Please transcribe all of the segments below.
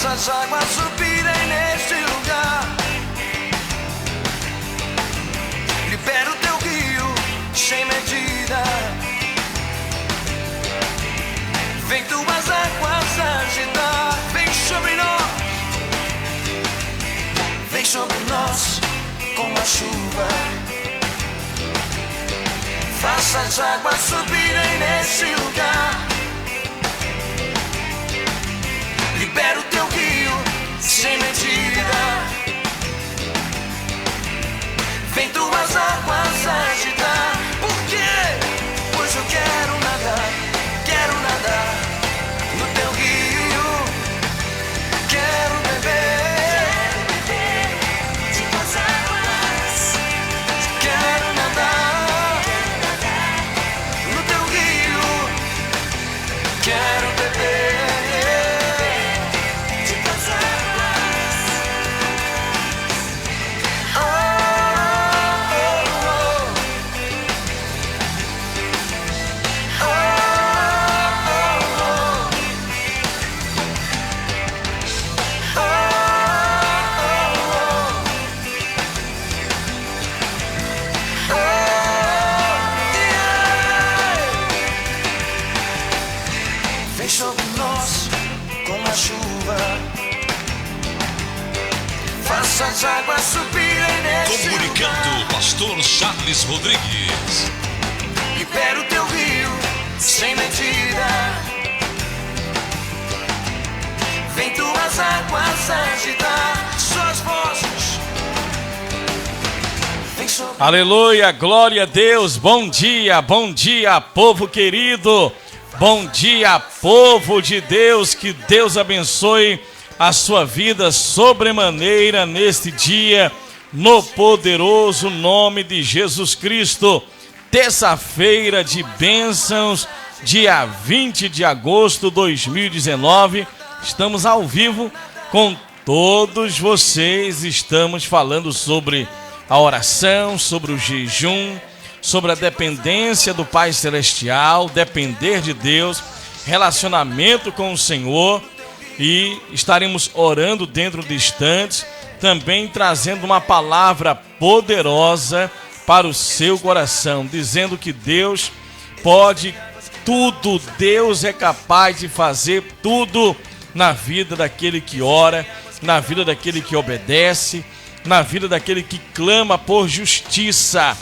Faça as águas subirem neste lugar. Libera o teu rio sem medida. Vem tuas águas agitar. Vem sobre nós. Vem sobre nós com a chuva. Faça as águas subirem nesse lugar. Libera o teu rio sem medida. Vem tuas águas agitar. Por quê? Pois eu quero nadar no teu rio. Quero beber de tuas águas. Quero nadar no teu rio. Quero beber de tuas águas. Oh, oh, oh. Oh, vem sobre nós com a chuva. Faça as águas subirem nesse Comunicando lugar. o pastor Charles Rodrigues. Libera o teu rio sem medida. Vem tuas águas agitar suas vozes. Vem sobre Aleluia, glória a Deus, bom dia, povo querido, bom dia, povo de Deus, que Deus abençoe a sua vida sobremaneira neste dia, no poderoso nome de Jesus Cristo. Terça-feira de bênçãos, dia 20 de agosto de 2019, estamos ao vivo com todos vocês, estamos falando sobre a oração, sobre o jejum, sobre a dependência do Pai Celestial, depender de Deus, relacionamento com o Senhor, e estaremos orando dentro de instantes, também trazendo uma palavra poderosa para o seu coração, dizendo que Deus pode tudo, Deus é capaz de fazer tudo na vida daquele que ora, na vida daquele que obedece, na vida daquele que clama por justiça.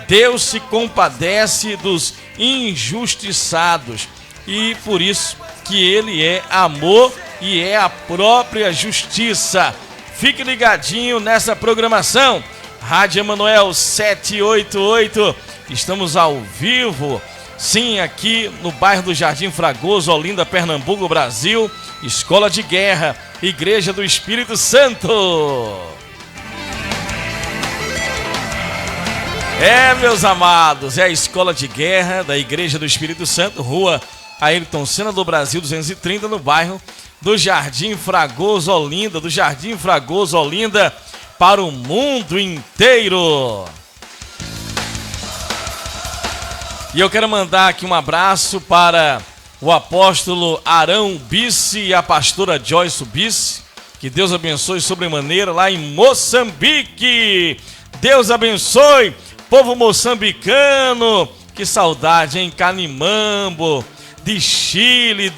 Deus se compadece dos injustiçados e por isso que Ele é amor e é a própria justiça. Fique ligadinho nessa programação. Rádio Emanuel 788, estamos ao vivo, sim, aqui no bairro do Jardim Fragoso, Olinda, Pernambuco, Brasil. Escola de Guerra, Igreja do Espírito Santo. Meus amados, é a Escola de Guerra da Igreja do Espírito Santo, Rua Ayrton Senna do Brasil 230, no bairro do Jardim Fragoso, Olinda, do Jardim Fragoso, Olinda, para o mundo inteiro. E eu quero mandar aqui um abraço para o apóstolo Arão Bice e a pastora Joyce Bice, que Deus abençoe sobremaneira lá em Moçambique. Deus abençoe, povo moçambicano, que saudade, hein? Canimambo, de Chile.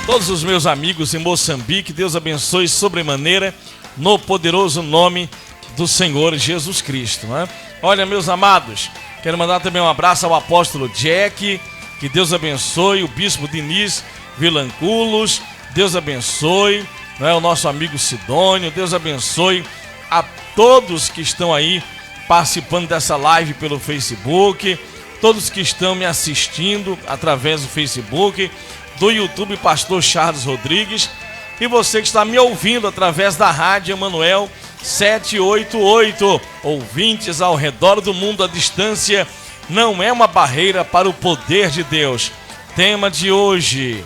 Todos os meus amigos em Moçambique, Deus abençoe sobremaneira, no poderoso nome do Senhor Jesus Cristo, né? Olha, meus amados, quero mandar também um abraço ao apóstolo Jack, que Deus abençoe, o bispo Diniz Vilanculos, Deus abençoe, né? O nosso amigo Sidônio, Deus abençoe a todos que estão aí participando dessa live pelo Facebook, todos que estão me assistindo através do Facebook, do YouTube Pastor Charles Rodrigues, e você que está me ouvindo através da Rádio Emanuel 788, ouvintes ao redor do mundo. A distância não é uma barreira para o poder de Deus. Tema de hoje,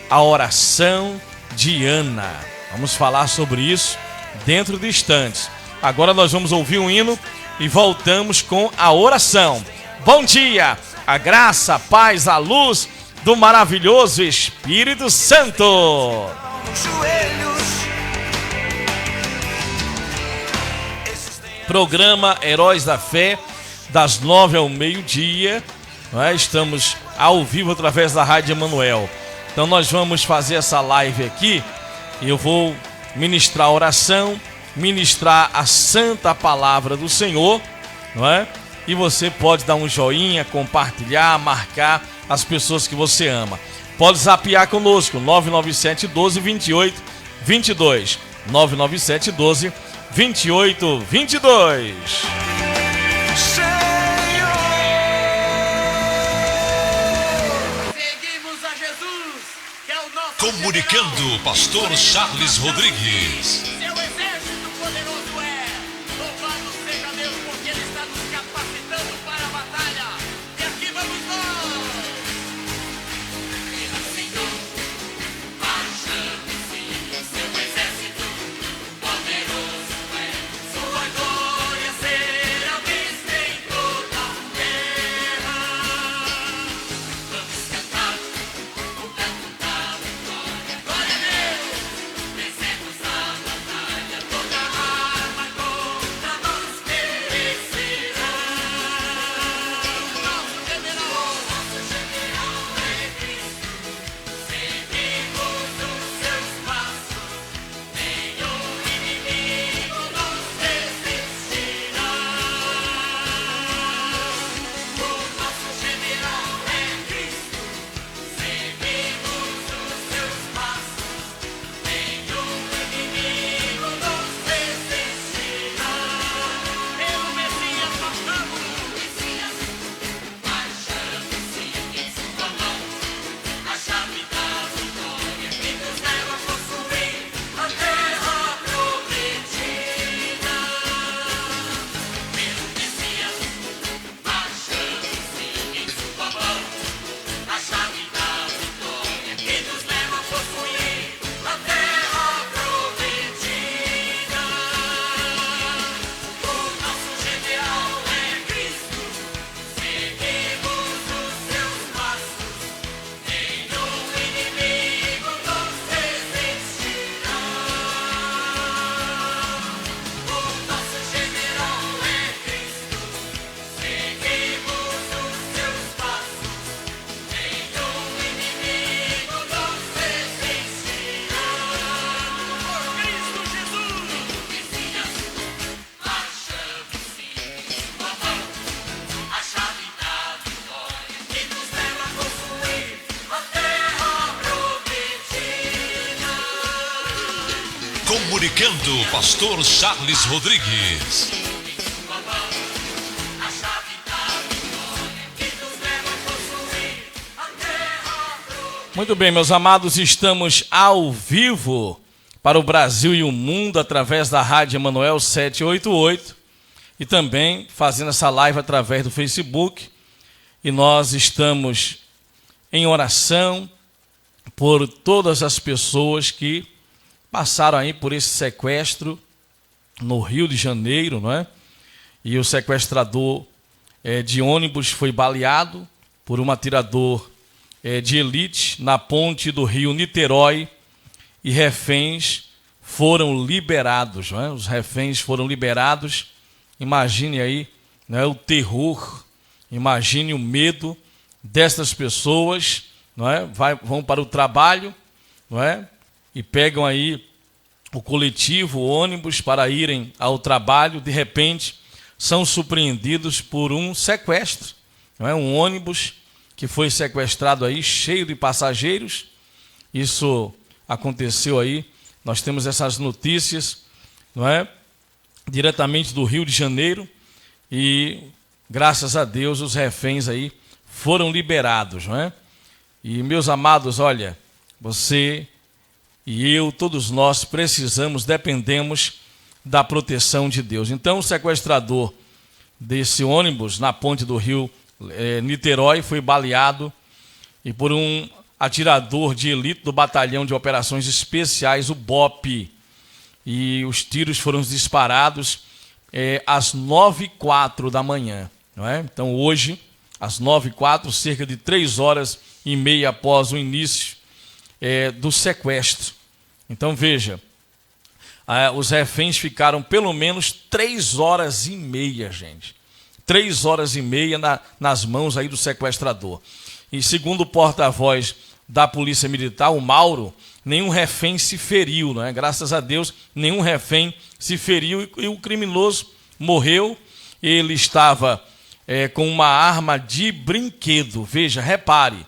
a oração de Ana. Vamos falar sobre isso dentro de instantes. Agora nós vamos ouvir um hino e voltamos com a oração. Bom dia! a graça, a paz, a luz do maravilhoso Espírito Santo. Nos joelhos. Programa Heróis da Fé, das 9 ao meio-dia. Estamos ao vivo através da Rádio Emanuel. Então nós vamos fazer essa live aqui. Eu vou ministrar a oração, ministrar a santa palavra do Senhor, não é? E você pode dar um joinha, compartilhar, marcar as pessoas que você ama. Pode zapear conosco, 997 12 28 22. 997 12 28 22. Seguimos a Jesus, que é o nosso Comunicando, Pastor Charles Rodrigues. Seu exército poderoso é. Louvado seja Deus, porque Ele está nos capacitando para a batalha. E aqui vamos nós. Pelo Senhor, marchando sim, seu exército poderoso é. Sua glória será vista em toda a terra. Vamos cantar o canto da vitória. Glória a Deus, vencemos a batalha. Toda arma contra nós perecerá. Nosso general é Cristo. Seguimos os seus passos. Nenhum inimigo nos resistirá. O nosso general é Cristo. Seguimos os seus passos. Nenhum inimigo nos resistirá. Pelo Messias marchamos. Marchamos sim em sua mão. A chave da vitória que nos leva a possuir a terra prometida. Pelo Messias marchamos sim em sua mão. A chave da vitória que nos leva a possuir a terra prometida. O nosso general é Cristo. Seguimos os seus passos. Nenhum inimigo nos resistirá. O nosso general é Cristo. Seguimos os seus passos. Nenhum inimigo nos resistirá. Por Cristo Jesus. Messias, marchamos sim em sua mão. A chave da vitória que nos leva a possuir a terra prometida. Comunicando, Pastor Charles Rodrigues. Em sua mão, a chave da vitória que nos leva a possuir a terra prometida. Muito bem, meus amados, estamos ao vivo para o Brasil e o mundo através da Rádio Emanuel 788 e também fazendo essa live através do Facebook. E nós estamos em oração por todas as pessoas que passaram aí por esse sequestro no Rio de Janeiro, não é? E o sequestrador de ônibus foi baleado por um atirador de elite na ponte do Rio Niterói e reféns foram liberados, não é? Os reféns foram liberados. Imagine aí, não é, o terror, imagine o medo dessas pessoas, não é? Vão para o trabalho, não é? E pegam aí o coletivo, o ônibus para irem ao trabalho, de repente são surpreendidos por um sequestro, não é? Um ônibus que foi sequestrado aí, cheio de passageiros. Isso aconteceu aí, nós temos essas notícias, não é? Diretamente do Rio de Janeiro, e graças a Deus os reféns aí foram liberados, não é? E meus amados, olha, você e eu, todos nós precisamos, dependemos da proteção de Deus. Então o sequestrador desse ônibus na ponte do Rio Niterói foi baleado e por um atirador de elite do Batalhão de Operações Especiais, o BOPE. E os tiros foram disparados às 9h04 da manhã. Não é? Então hoje, às 9h04, cerca de 3h30 após o início do sequestro. Então veja, os reféns ficaram pelo menos 3h30, gente. 3h30 nas mãos aí do sequestrador. E segundo o porta-voz da Polícia Militar, o Mauro, nenhum refém se feriu, não é? Graças a Deus, nenhum refém se feriu e o criminoso morreu. Ele estava com uma arma de brinquedo. Veja, repare,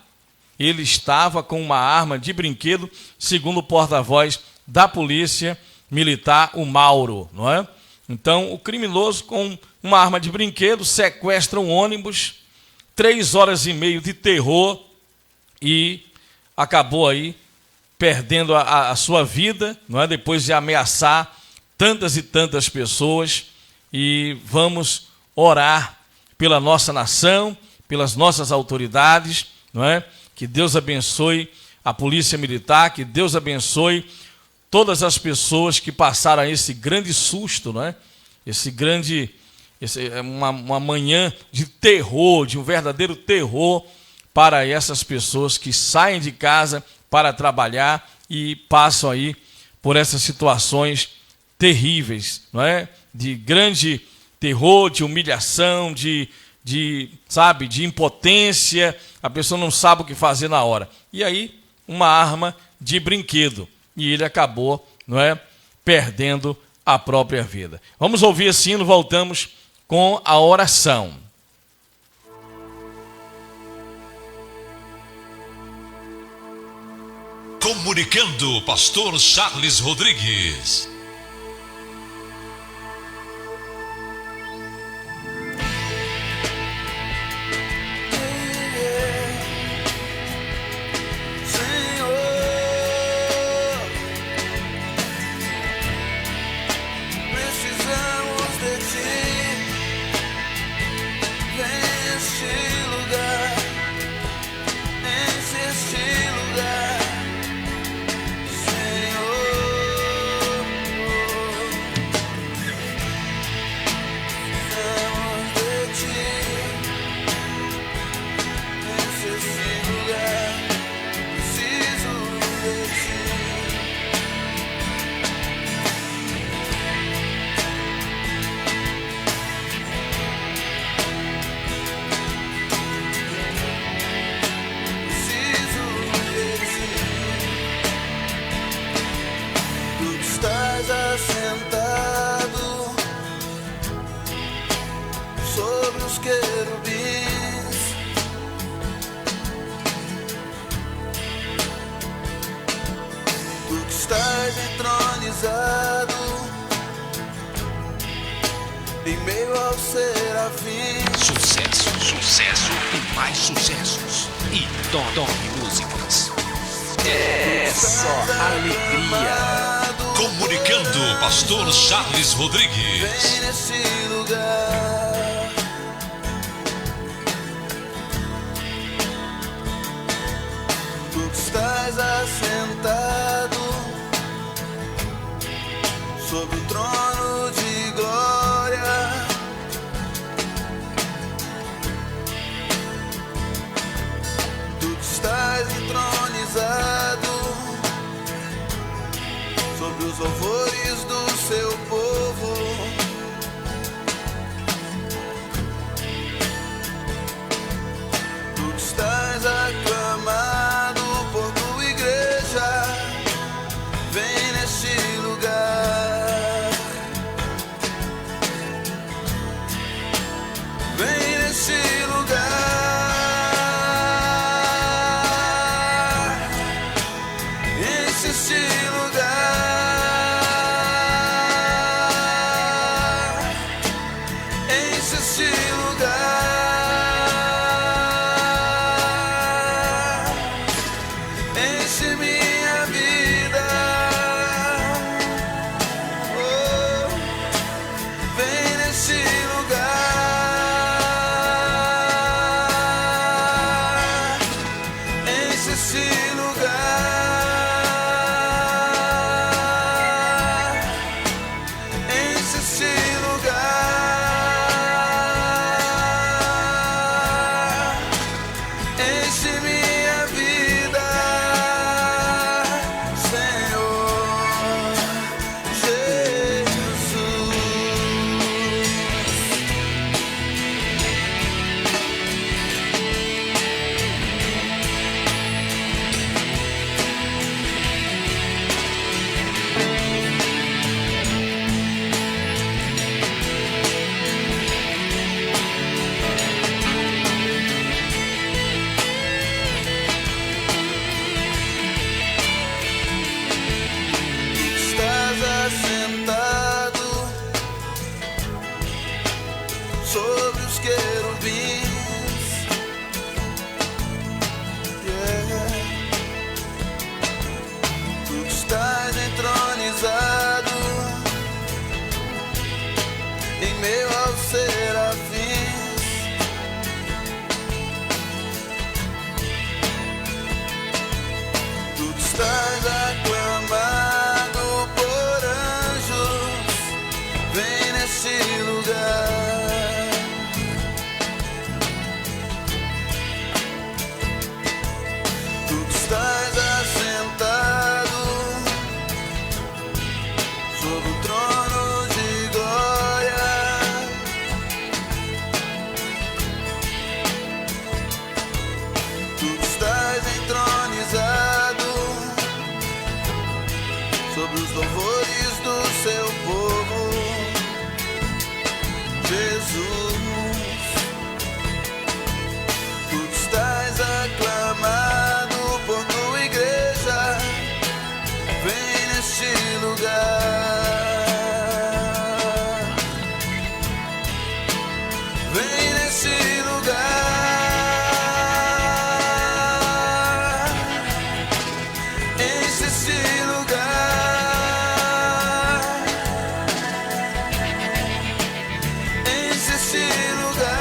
ele estava com uma arma de brinquedo, segundo o porta-voz da Polícia Militar, o Mauro, não é? Então, o criminoso com uma arma de brinquedo sequestra um ônibus, 3h30 de terror e acabou aí perdendo a sua vida, não é? Depois de ameaçar tantas e tantas pessoas. E vamos orar pela nossa nação, pelas nossas autoridades, não é? Que Deus abençoe a Polícia Militar, que Deus abençoe todas as pessoas que passaram esse grande susto, não é? Uma manhã de terror, de um verdadeiro terror para essas pessoas que saem de casa para trabalhar e passam aí por essas situações terríveis, não é? De grande terror, de humilhação, de impotência, a pessoa não sabe o que fazer na hora. E aí, uma arma de brinquedo. E ele acabou, não é, perdendo a própria vida. Vamos ouvir esse hino, voltamos com a oração. Comunicando, pastor Charles Rodrigues. Em meio ao serafim. Sucesso e mais sucessos. E Tom Músicas. É só alegria. Comunicando, pastor Charles Rodrigues. Vem nesse lugar. Tu que estás assentado sobre o trono de glória. Tu que estás entronizado sobre os louvores do seu povo. Tu que estás aclamado por tua igreja. Vem neste lugar. Vem nesse lugar. Enche esse lugar. Enche esse lugar. Enche minha vida. Oh, vem nesse lugar. Enche esse lugar. Enche esse lugar. sobre os querubins. Tu estás entronizado em meio aos serafins. Tu estás aclamado por anjos. Vem nesse lugar. Tu estás assentado sobre o trono de glória. Tu estás entronizado sobre os louvores do seu povo, Jesus. Tu estás aclamado por tua igreja. Vem neste lugar. Vem nesse lugar. Enche esse lugar. Enche esse lugar.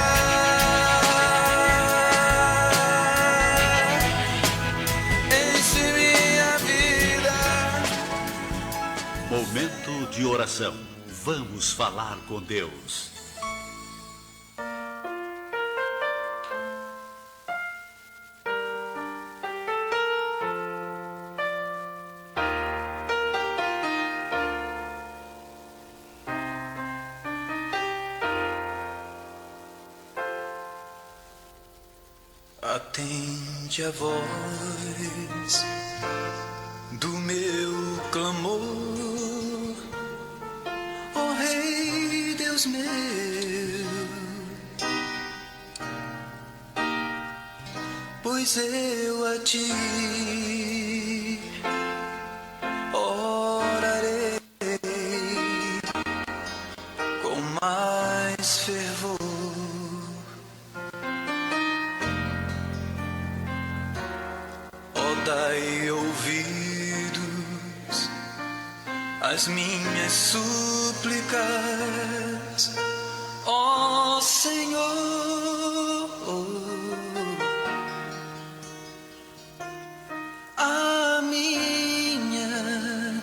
Enche minha vida. Momento de oração. Vamos falar com Deus. Atende a voz do meu clamor, ó Rei Deus meu, pois eu a ti orarei com mais fervor. Dai ouvidos às minhas súplicas, ó Senhor. A minha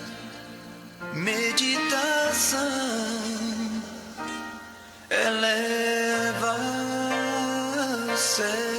meditação eleva aos céus.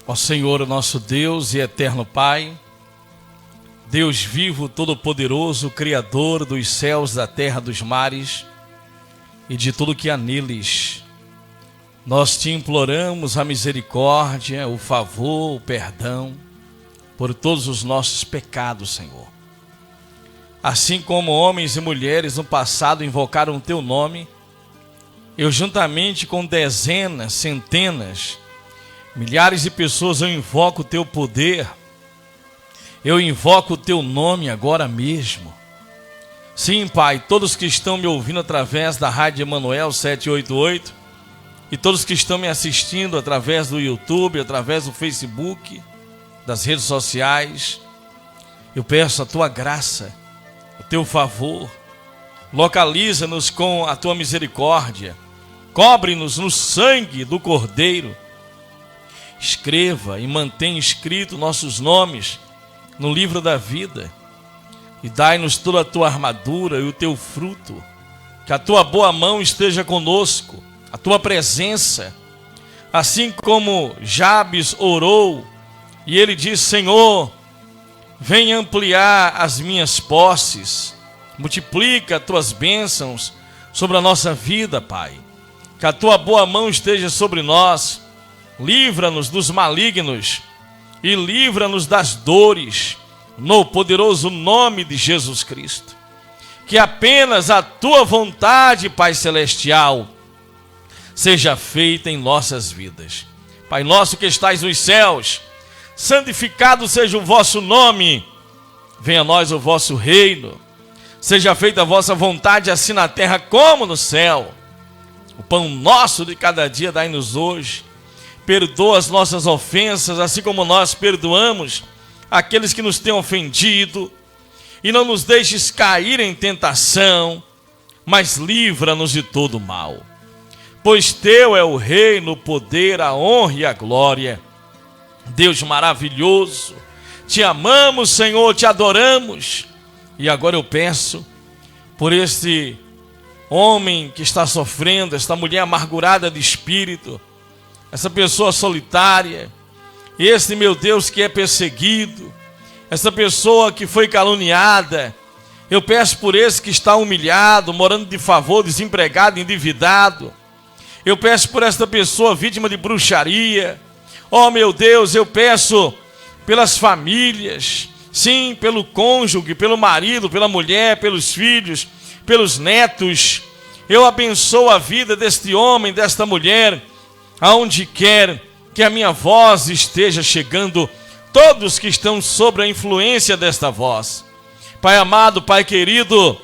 Ó Senhor, nosso Deus e eterno Pai, Deus vivo, todo-poderoso, Criador dos céus, da terra, dos mares e de tudo que há neles, nós te imploramos a misericórdia, o favor, o perdão por todos os nossos pecados, Senhor. Assim como homens e mulheres no passado invocaram o teu nome, eu juntamente com dezenas, centenas, milhares de pessoas, eu invoco o teu poder, eu invoco o teu nome agora mesmo. Sim, Pai, todos que estão me ouvindo através da Rádio Emanuel 788 e todos que estão me assistindo através do YouTube, através do Facebook, das redes sociais, eu peço a tua graça, o teu favor, localiza-nos com a tua misericórdia, cobre-nos no sangue do Cordeiro. Escreva e mantenha escrito nossos nomes no livro da vida e dai-nos toda a tua armadura e o teu fruto, que a tua boa mão esteja conosco, a tua presença, assim como Jabes orou e ele disse: Senhor, vem ampliar as minhas posses, multiplica as tuas bênçãos sobre a nossa vida, Pai. Que a tua boa mão esteja sobre nós. Livra-nos dos malignos e livra-nos das dores, no poderoso nome de Jesus Cristo. Que apenas a tua vontade, Pai Celestial, seja feita em nossas vidas. Pai nosso que estais nos céus, santificado seja o vosso nome. Venha a nós o vosso reino. Seja feita a vossa vontade, assim na terra como no céu. O pão nosso de cada dia dai-nos hoje. Perdoa as nossas ofensas, assim como nós perdoamos aqueles que nos têm ofendido. E não nos deixes cair em tentação, mas livra-nos de todo mal. Pois teu é o reino, o poder, a honra e a glória. Deus maravilhoso, te amamos, Senhor, te adoramos. E agora eu peço por este homem que está sofrendo, esta mulher amargurada de espírito, essa pessoa solitária, este, meu Deus, que é perseguido, essa pessoa que foi caluniada. Eu peço por esse que está humilhado, morando de favor, desempregado, endividado. Eu peço por esta pessoa vítima de bruxaria. Oh, meu Deus, eu peço pelas famílias, sim, pelo cônjuge, pelo marido, pela mulher, pelos filhos, pelos netos. Eu abençoo a vida deste homem, desta mulher, aonde quer que a minha voz esteja chegando, todos que estão sob a influência desta voz. Pai amado, Pai querido,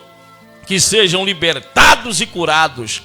que sejam libertados e curados,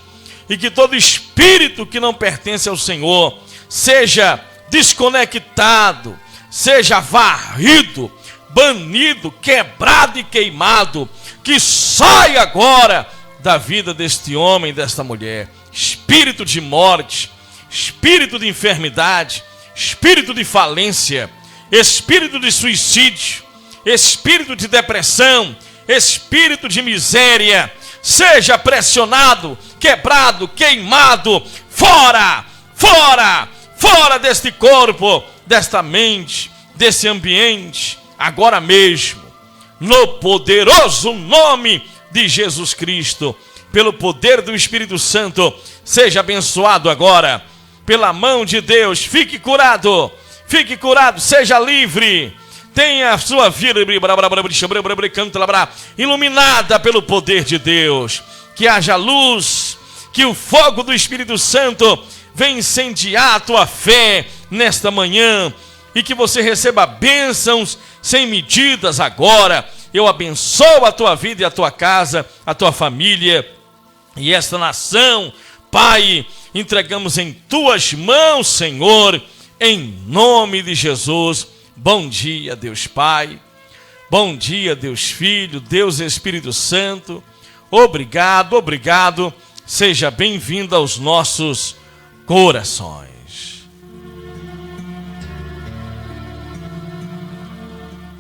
e que todo espírito que não pertence ao Senhor seja desconectado, seja varrido, banido, quebrado e queimado, que saia agora da vida deste homem, desta mulher. Espírito de morte, espírito de enfermidade, espírito de falência, espírito de suicídio, espírito de depressão, espírito de miséria, seja pressionado, quebrado, queimado, fora, fora, fora deste corpo, desta mente, desse ambiente, agora mesmo, no poderoso nome de Jesus Cristo, pelo poder do Espírito Santo, seja abençoado agora, pela mão de Deus, fique curado, seja livre, tenha a sua vida iluminada pelo poder de Deus, que haja luz, que o fogo do Espírito Santo venha incendiar a tua fé nesta manhã, e que você receba bênçãos sem medidas agora. Eu abençoo a tua vida e a tua casa, a tua família e esta nação. Pai, entregamos em tuas mãos, Senhor, em nome de Jesus. Bom dia, Deus Pai. Bom dia, Deus Filho, Deus Espírito Santo. Obrigado, obrigado. Seja bem-vindo aos nossos corações.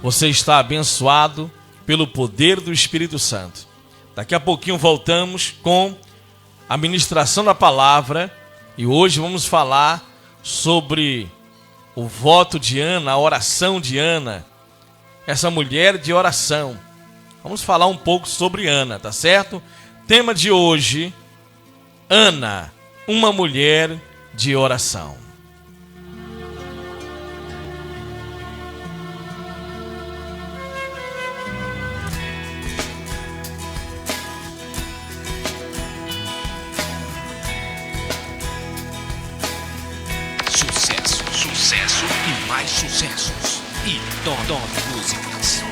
Você está abençoado pelo poder do Espírito Santo. Daqui a pouquinho voltamos com a ministração da palavra. E hoje vamos falar sobre o voto de Ana, a oração de Ana. Essa mulher de oração. Vamos falar um pouco sobre Ana, tá certo? Tema de hoje, Ana, uma mulher de oração. Sucesso e mais sucessos. E Dom Músicas.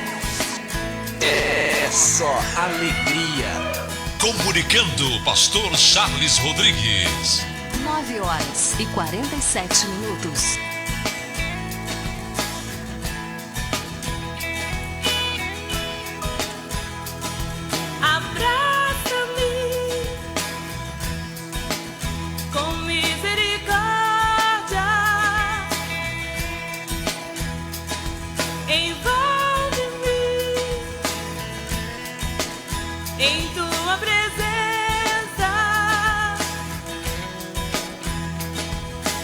É só alegria. Comunicando Pastor Charles Rodrigues. 9h47. Abraça-me com misericórdia, envolve-me em tua presença,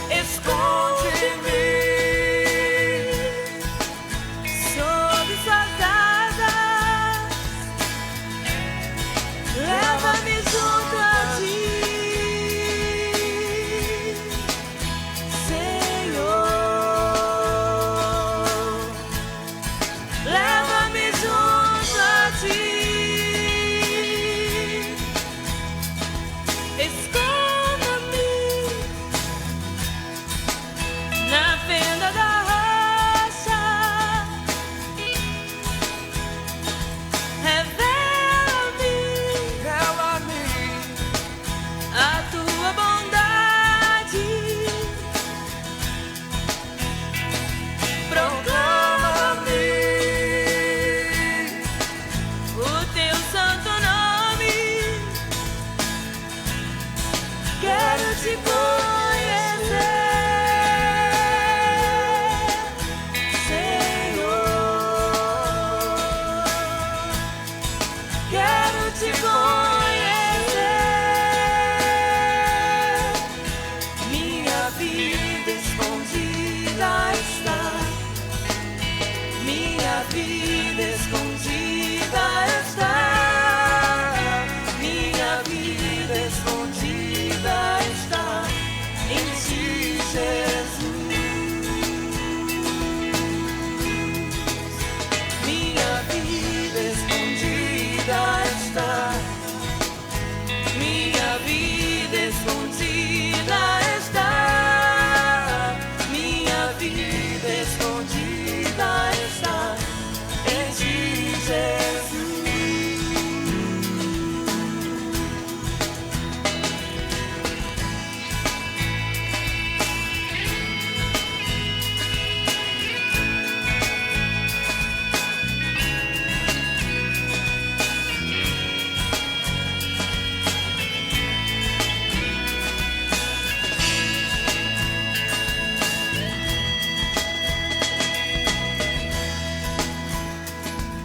esconde-me Esconda-me na fenda da rocha, revela-me a tua bondade, proclama-me o teu santo nome. Quero te conhecer, Senhor. Quero te conhecer. Minha vida escondida está. Minha vida escondida está. Minha vida escondida está em ti, Jesus. Minha vida escondida está. Minha vida escondida está. Minha vida escondida está em ti, Jesus.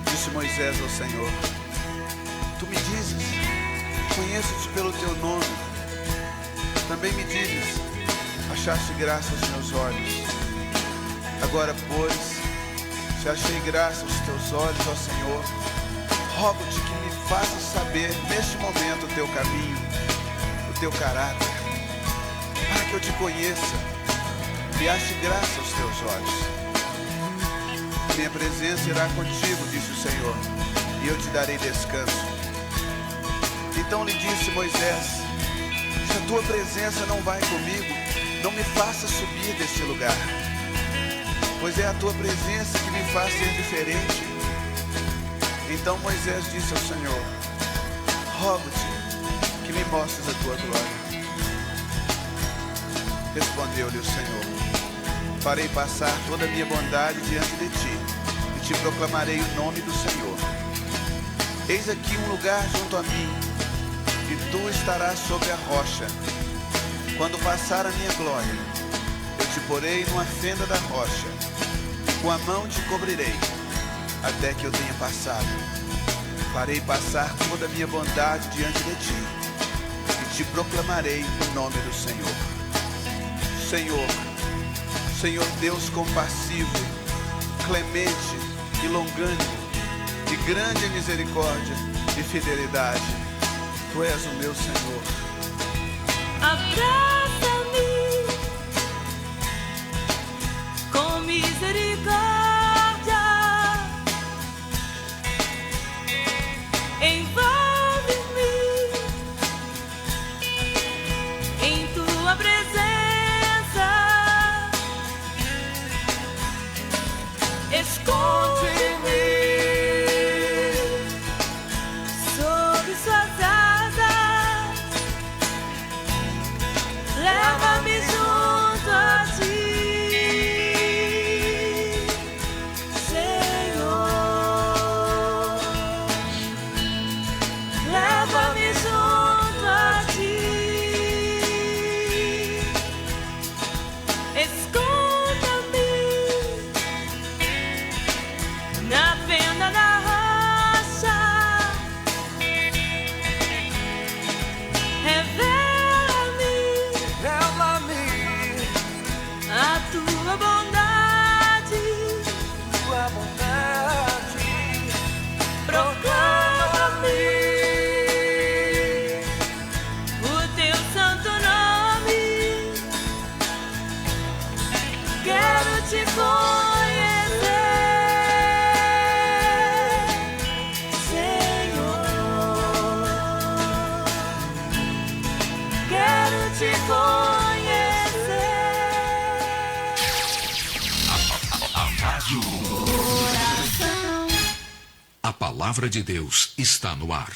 Disse Moisés ao Senhor: Tu me dizes, conheço-te pelo teu nome. Também me dizes, achaste graça aos meus olhos. Agora, pois, se achei graça aos teus olhos, ó Senhor, rogo-te que me faças saber neste momento o teu caminho, o teu caráter, para que eu te conheça e ache graça aos teus olhos. Minha presença irá contigo, disse o Senhor, e eu te darei descanso. Então lhe disse Moisés: Se a tua presença não vai comigo, não me faça subir deste lugar, pois é a tua presença que me faz ser diferente. Então Moisés disse ao Senhor: Rogo-te que me mostres a tua glória. Respondeu-lhe o Senhor: Farei passar toda a minha bondade diante de ti, e te proclamarei o nome do Senhor. Eis aqui um lugar junto a mim, e tu estarás sobre a rocha. Quando passar a minha glória, eu te porei numa fenda da rocha, e com a mão te cobrirei, até que eu tenha passado. Farei passar toda a minha bondade diante de ti, e te proclamarei o nome do Senhor. Senhor Deus compassivo, clemente e longânimo, de grande misericórdia e fidelidade, tu és o meu Senhor. Abraça-me com misericórdia, envolve-me em tua presença, esconde-me sob suas asas, leva-me junto a ti, Senhor. Leva-me junto a ti, te conhecer. Oração. A palavra de Deus está no ar.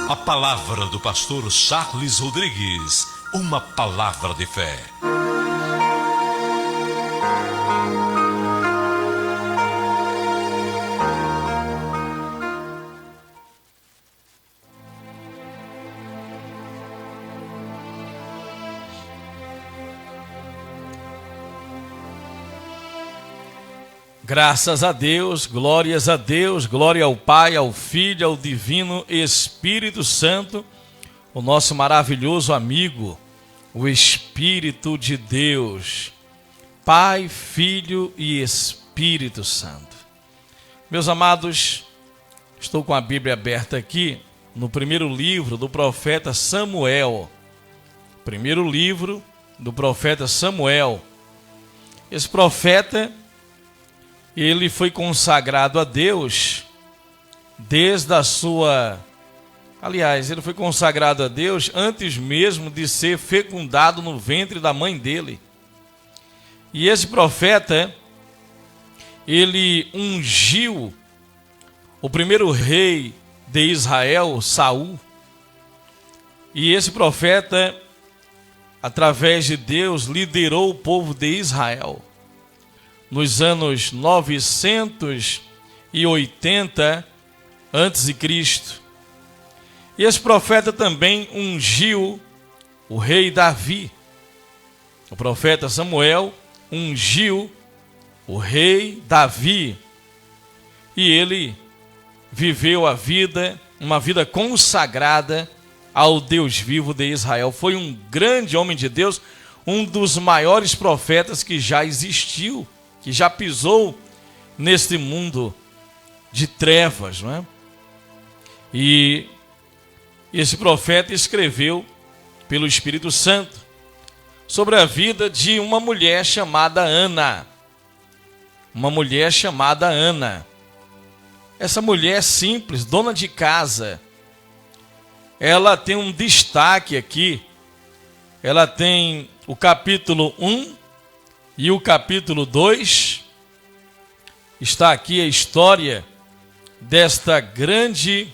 A palavra do pastor Charles Rodrigues, uma palavra de fé. Graças a Deus, glórias a Deus, glória ao Pai, ao Filho, ao Divino Espírito Santo, o nosso maravilhoso amigo, o Espírito de Deus, Pai, Filho e Espírito Santo. Meus amados, estou com a Bíblia aberta aqui no primeiro livro do profeta Samuel. Primeiro livro do profeta Samuel. Esse profeta, ele foi consagrado a Deus desde a sua... Aliás, ele foi consagrado a Deus antes mesmo de ser fecundado no ventre da mãe dele. E esse profeta, ele ungiu o primeiro rei de Israel, Saul. E esse profeta, através de Deus, liderou o povo de Israel. Nos anos 980 a.C. E esse profeta também ungiu o rei Davi. O profeta Samuel ungiu o rei Davi. E ele viveu a vida, uma vida consagrada ao Deus vivo de Israel. Foi um grande homem de Deus, um dos maiores profetas que já existiu, que já pisou neste mundo de trevas, não é? E esse profeta escreveu pelo Espírito Santo sobre a vida de uma mulher chamada Ana. Uma mulher chamada Ana. Essa mulher simples, dona de casa, ela tem um destaque aqui. Ela tem o capítulo 1 e o capítulo 2, está aqui a história desta grande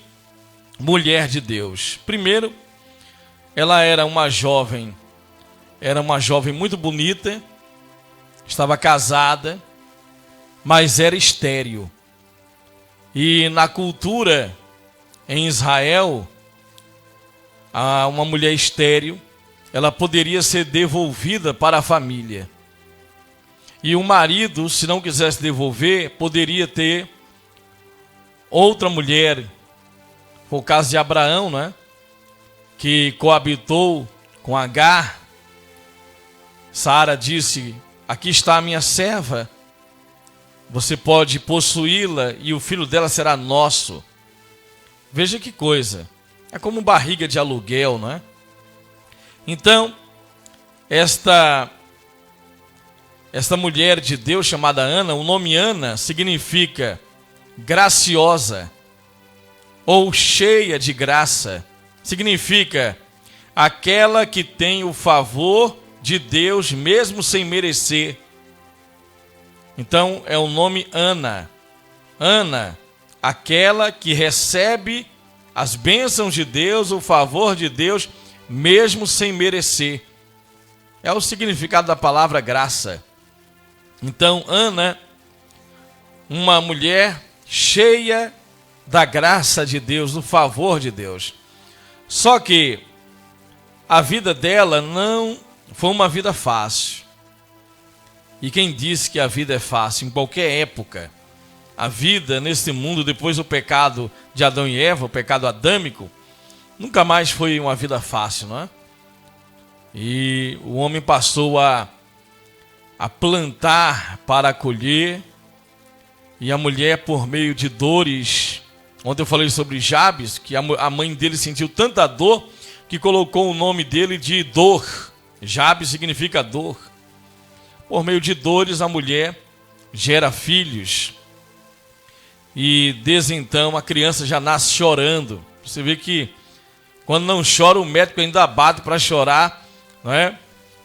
mulher de Deus. Primeiro, ela era uma jovem muito bonita, estava casada, mas era estéril. E na cultura em Israel, uma mulher estéril, ela poderia ser devolvida para a família. E o marido, se não quisesse devolver, poderia ter outra mulher. Foi o caso de Abraão, né? Que coabitou com Agar. Sara disse: aqui está a minha serva, você pode possuí-la e o filho dela será nosso. Veja que coisa, é como barriga de aluguel, não é? Então, esta mulher de Deus chamada Ana, o nome Ana significa graciosa ou cheia de graça. Significa aquela que tem o favor de Deus mesmo sem merecer. Então é o nome Ana. Ana, aquela que recebe as bênçãos de Deus, o favor de Deus mesmo sem merecer. É o significado da palavra graça. Então, Ana, uma mulher cheia da graça de Deus, do favor de Deus. Só que a vida dela não foi uma vida fácil. E quem disse que a vida é fácil em qualquer época? A vida neste mundo, depois do pecado de Adão e Eva, o pecado adâmico, nunca mais foi uma vida fácil, não é? E o homem passou a plantar para colher, e a mulher, por meio de dores. Ontem eu falei sobre Jabes, que a mãe dele sentiu tanta dor que colocou o nome dele de dor. Jabes significa dor. Por meio de dores, a mulher gera filhos e desde então a criança já nasce chorando. Você vê que quando não chora, o médico ainda bate para chorar, não é?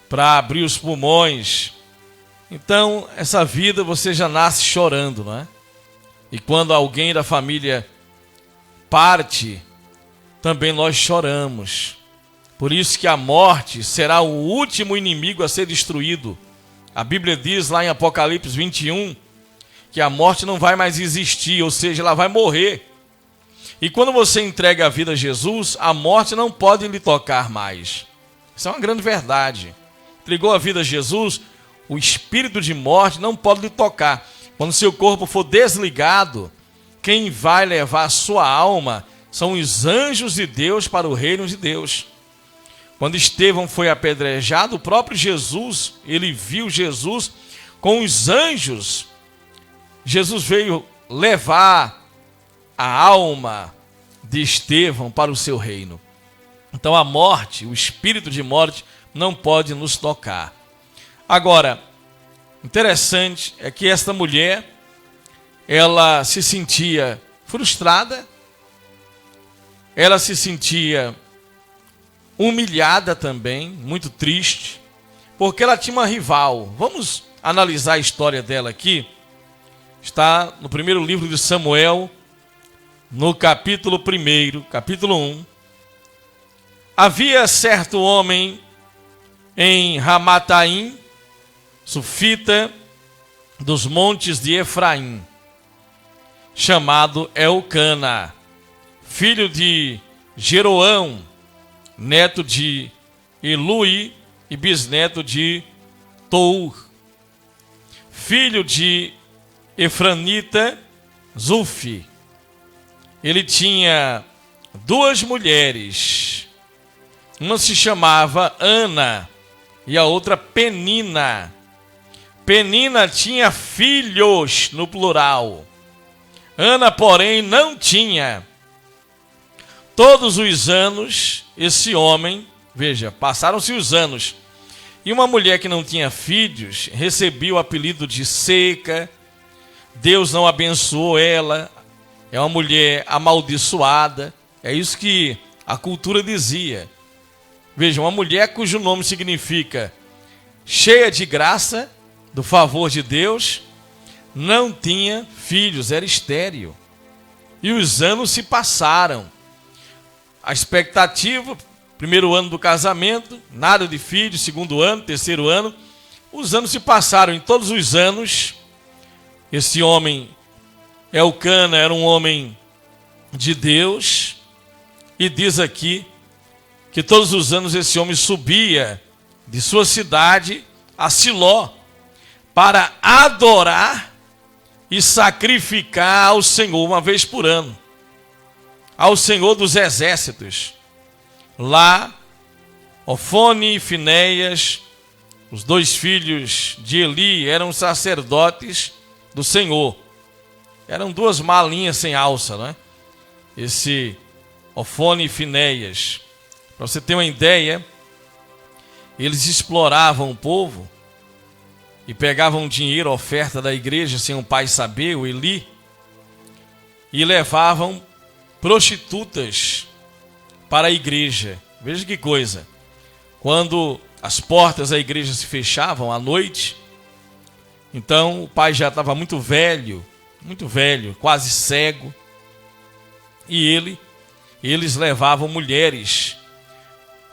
Para abrir os pulmões. Então, essa vida você já nasce chorando, não é? E quando alguém da família parte, também nós choramos. Por isso que a morte será o último inimigo a ser destruído. A Bíblia diz lá em Apocalipse 21 que a morte não vai mais existir, ou seja, ela vai morrer. E quando você entrega a vida a Jesus, a morte não pode lhe tocar mais. Isso é uma grande verdade. Entregou a vida a Jesus, o espírito de morte não pode lhe tocar. Quando seu corpo for desligado, quem vai levar a sua alma são os anjos de Deus para o reino de Deus. Quando Estevão foi apedrejado, o próprio Jesus, ele viu Jesus com os anjos. Jesus veio levar a alma de Estevão para o seu reino. Então a morte, o espírito de morte, não pode nos tocar. Agora, interessante é que esta mulher, ela se sentia frustrada, ela se sentia humilhada também, muito triste, porque ela tinha uma rival. Vamos analisar a história dela aqui. Está no primeiro livro de Samuel, no capítulo 1, capítulo 1. Havia certo homem em Ramataim, sufita dos montes de Efraim, chamado Elcana, filho de Jeroão, neto de Elui e bisneto de Tour, filho de Efranita, Zufi. Ele tinha duas mulheres, uma se chamava Ana e a outra Penina. Penina tinha filhos, no plural. Ana, porém, não tinha. Todos os anos, esse homem, veja, passaram-se os anos, e uma mulher que não tinha filhos recebia o apelido de seca. Deus não abençoou ela, é uma mulher amaldiçoada. É isso que a cultura dizia. Veja, uma mulher cujo nome significa cheia de graça, do favor de Deus, não tinha filhos, era estéril. E os anos se passaram. A expectativa, primeiro ano do casamento, nada de filhos, segundo ano, terceiro ano. Os anos se passaram, em todos os anos, esse homem, Elcana, era um homem de Deus, e diz aqui que todos os anos esse homem subia de sua cidade a Siló para adorar e sacrificar ao Senhor uma vez por ano, ao Senhor dos exércitos. Lá, Ofone e Finéias, os dois filhos de Eli, eram sacerdotes do Senhor. Eram duas malinhas sem alça, não é? Esse Ofone e Finéias. Para você ter uma ideia, eles exploravam o povo e pegavam dinheiro, oferta da igreja, sem o pai saber, o Eli, e levavam prostitutas para a igreja. Veja que coisa. Quando as portas da igreja se fechavam à noite, então o pai já estava muito velho, quase cego, e eles levavam mulheres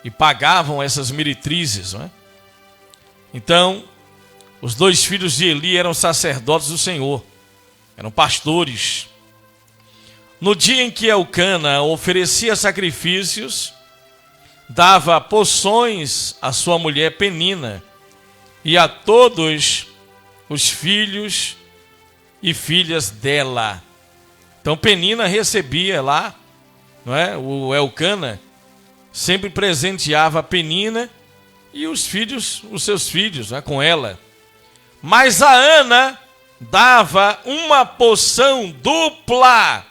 e pagavam essas meretrizes, não é? Então, os dois filhos de Eli eram sacerdotes do Senhor, eram pastores. No dia em que Elcana oferecia sacrifícios, dava poções à sua mulher Penina e a todos os filhos e filhas dela. Então Penina recebia lá, não é? O Elcana sempre presenteava a Penina e os seus filhos, não é? Com ela. Mas a Ana dava uma poção dupla,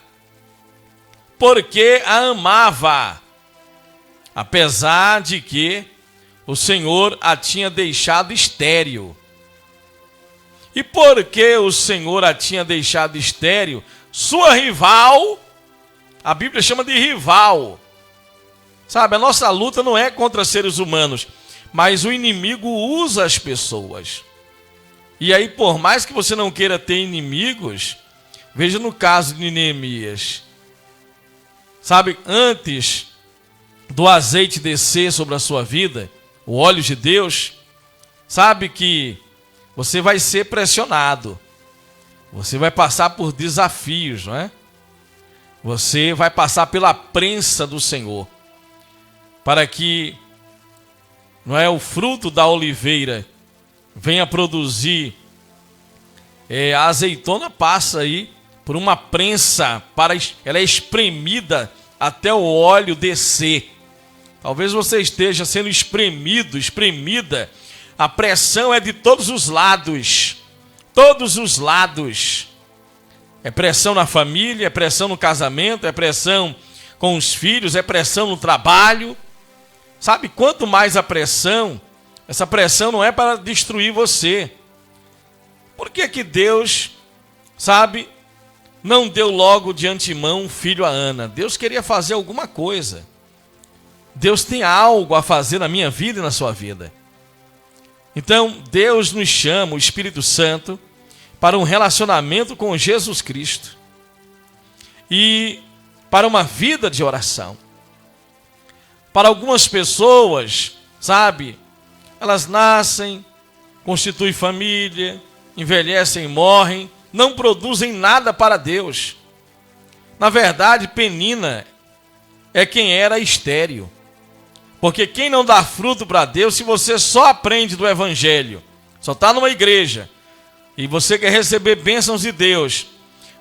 porque a amava, apesar de que o Senhor a tinha deixado estéril. E porque o Senhor a tinha deixado estéril, sua rival, a Bíblia chama de rival. Sabe, a nossa luta não é contra seres humanos, mas o inimigo usa as pessoas. E aí, por mais que você não queira ter inimigos, veja no caso de Neemias. Sabe, antes do azeite descer sobre a sua vida, o óleo de Deus, sabe que você vai ser pressionado. Você vai passar por desafios, não é? Você vai passar pela prensa do Senhor, para que, não é, o fruto da oliveira venha produzir. A azeitona passa aí por uma prensa, ela é espremida até o óleo descer. Talvez você esteja sendo espremida. A pressão é de todos os lados. Todos os lados. É pressão na família, é pressão no casamento, é pressão com os filhos, é pressão no trabalho. Sabe, quanto mais a pressão, essa pressão não é para destruir você. Por que que Deus, sabe, não deu logo de antemão um filho a Ana? Deus queria fazer alguma coisa. Deus tem algo a fazer na minha vida e na sua vida. Então, Deus nos chama, o Espírito Santo, para um relacionamento com Jesus Cristo e para uma vida de oração. Para algumas pessoas, sabe, elas nascem, constituem família, envelhecem e morrem, não produzem nada para Deus. Na verdade, Penina é quem era estéril. Porque quem não dá fruto para Deus, se você só aprende do Evangelho, só está numa igreja, e você quer receber bênçãos de Deus,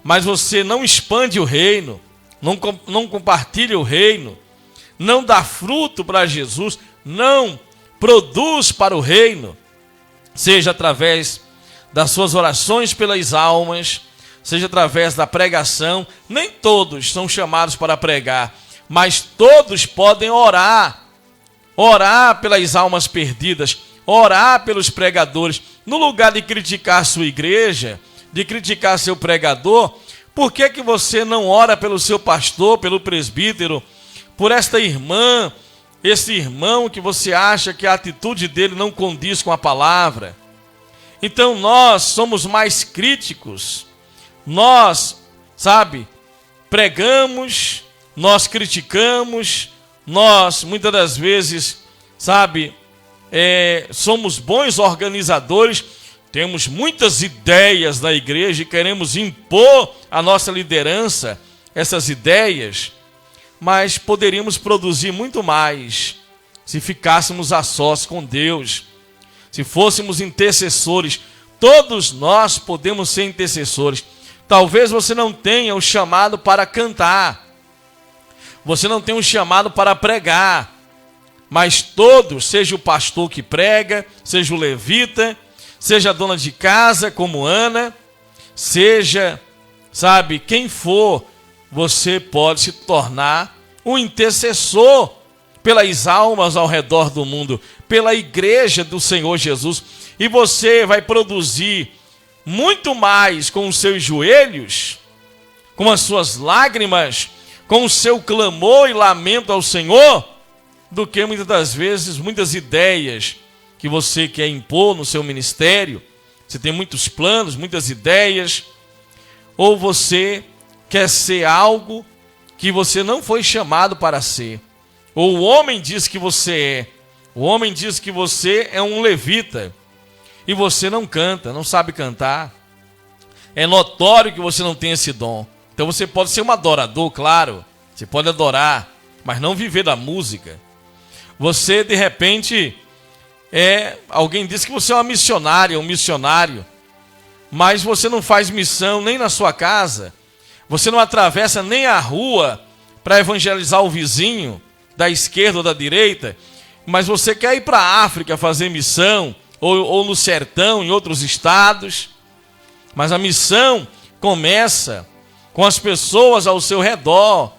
mas você não expande o reino, não compartilha o reino, não dá fruto para Jesus, não produz para o reino, seja através das suas orações pelas almas, seja através da pregação. Nem todos são chamados para pregar, mas todos podem orar pelas almas perdidas, orar pelos pregadores. No lugar de criticar sua igreja, de criticar seu pregador, por que que você não ora pelo seu pastor, pelo presbítero, por esta irmã, esse irmão que você acha que a atitude dele não condiz com a palavra? Então nós somos mais críticos, nós, sabe, pregamos, nós criticamos, nós muitas das vezes, sabe, somos bons organizadores, temos muitas ideias na igreja e queremos impor à nossa liderança essas ideias, mas poderíamos produzir muito mais se ficássemos a sós com Deus, se fôssemos intercessores. Todos nós podemos ser intercessores. Talvez você não tenha o chamado para cantar, você não tem um chamado para pregar, mas todos, seja o pastor que prega, seja o levita, seja a dona de casa como Ana, seja, sabe, quem for, você pode se tornar um intercessor pelas almas ao redor do mundo, pela igreja do Senhor Jesus, e você vai produzir muito mais com os seus joelhos, com as suas lágrimas, com o seu clamor e lamento ao Senhor, do que muitas das vezes, muitas ideias que você quer impor no seu ministério. Você tem muitos planos, muitas ideias, ou você quer ser algo que você não foi chamado para ser. Ou o homem diz que você é. O homem diz que você é um levita e você não canta, não sabe cantar. É notório que você não tem esse dom. Então você pode ser um adorador, claro. Você pode adorar, mas não viver da música. Você, de repente, alguém diz que você é uma missionária, um missionário, mas você não faz missão nem na sua casa. Você não atravessa nem a rua para evangelizar o vizinho, da esquerda ou da direita, mas você quer ir para a África fazer missão, ou no sertão, em outros estados. Mas a missão começa com as pessoas ao seu redor,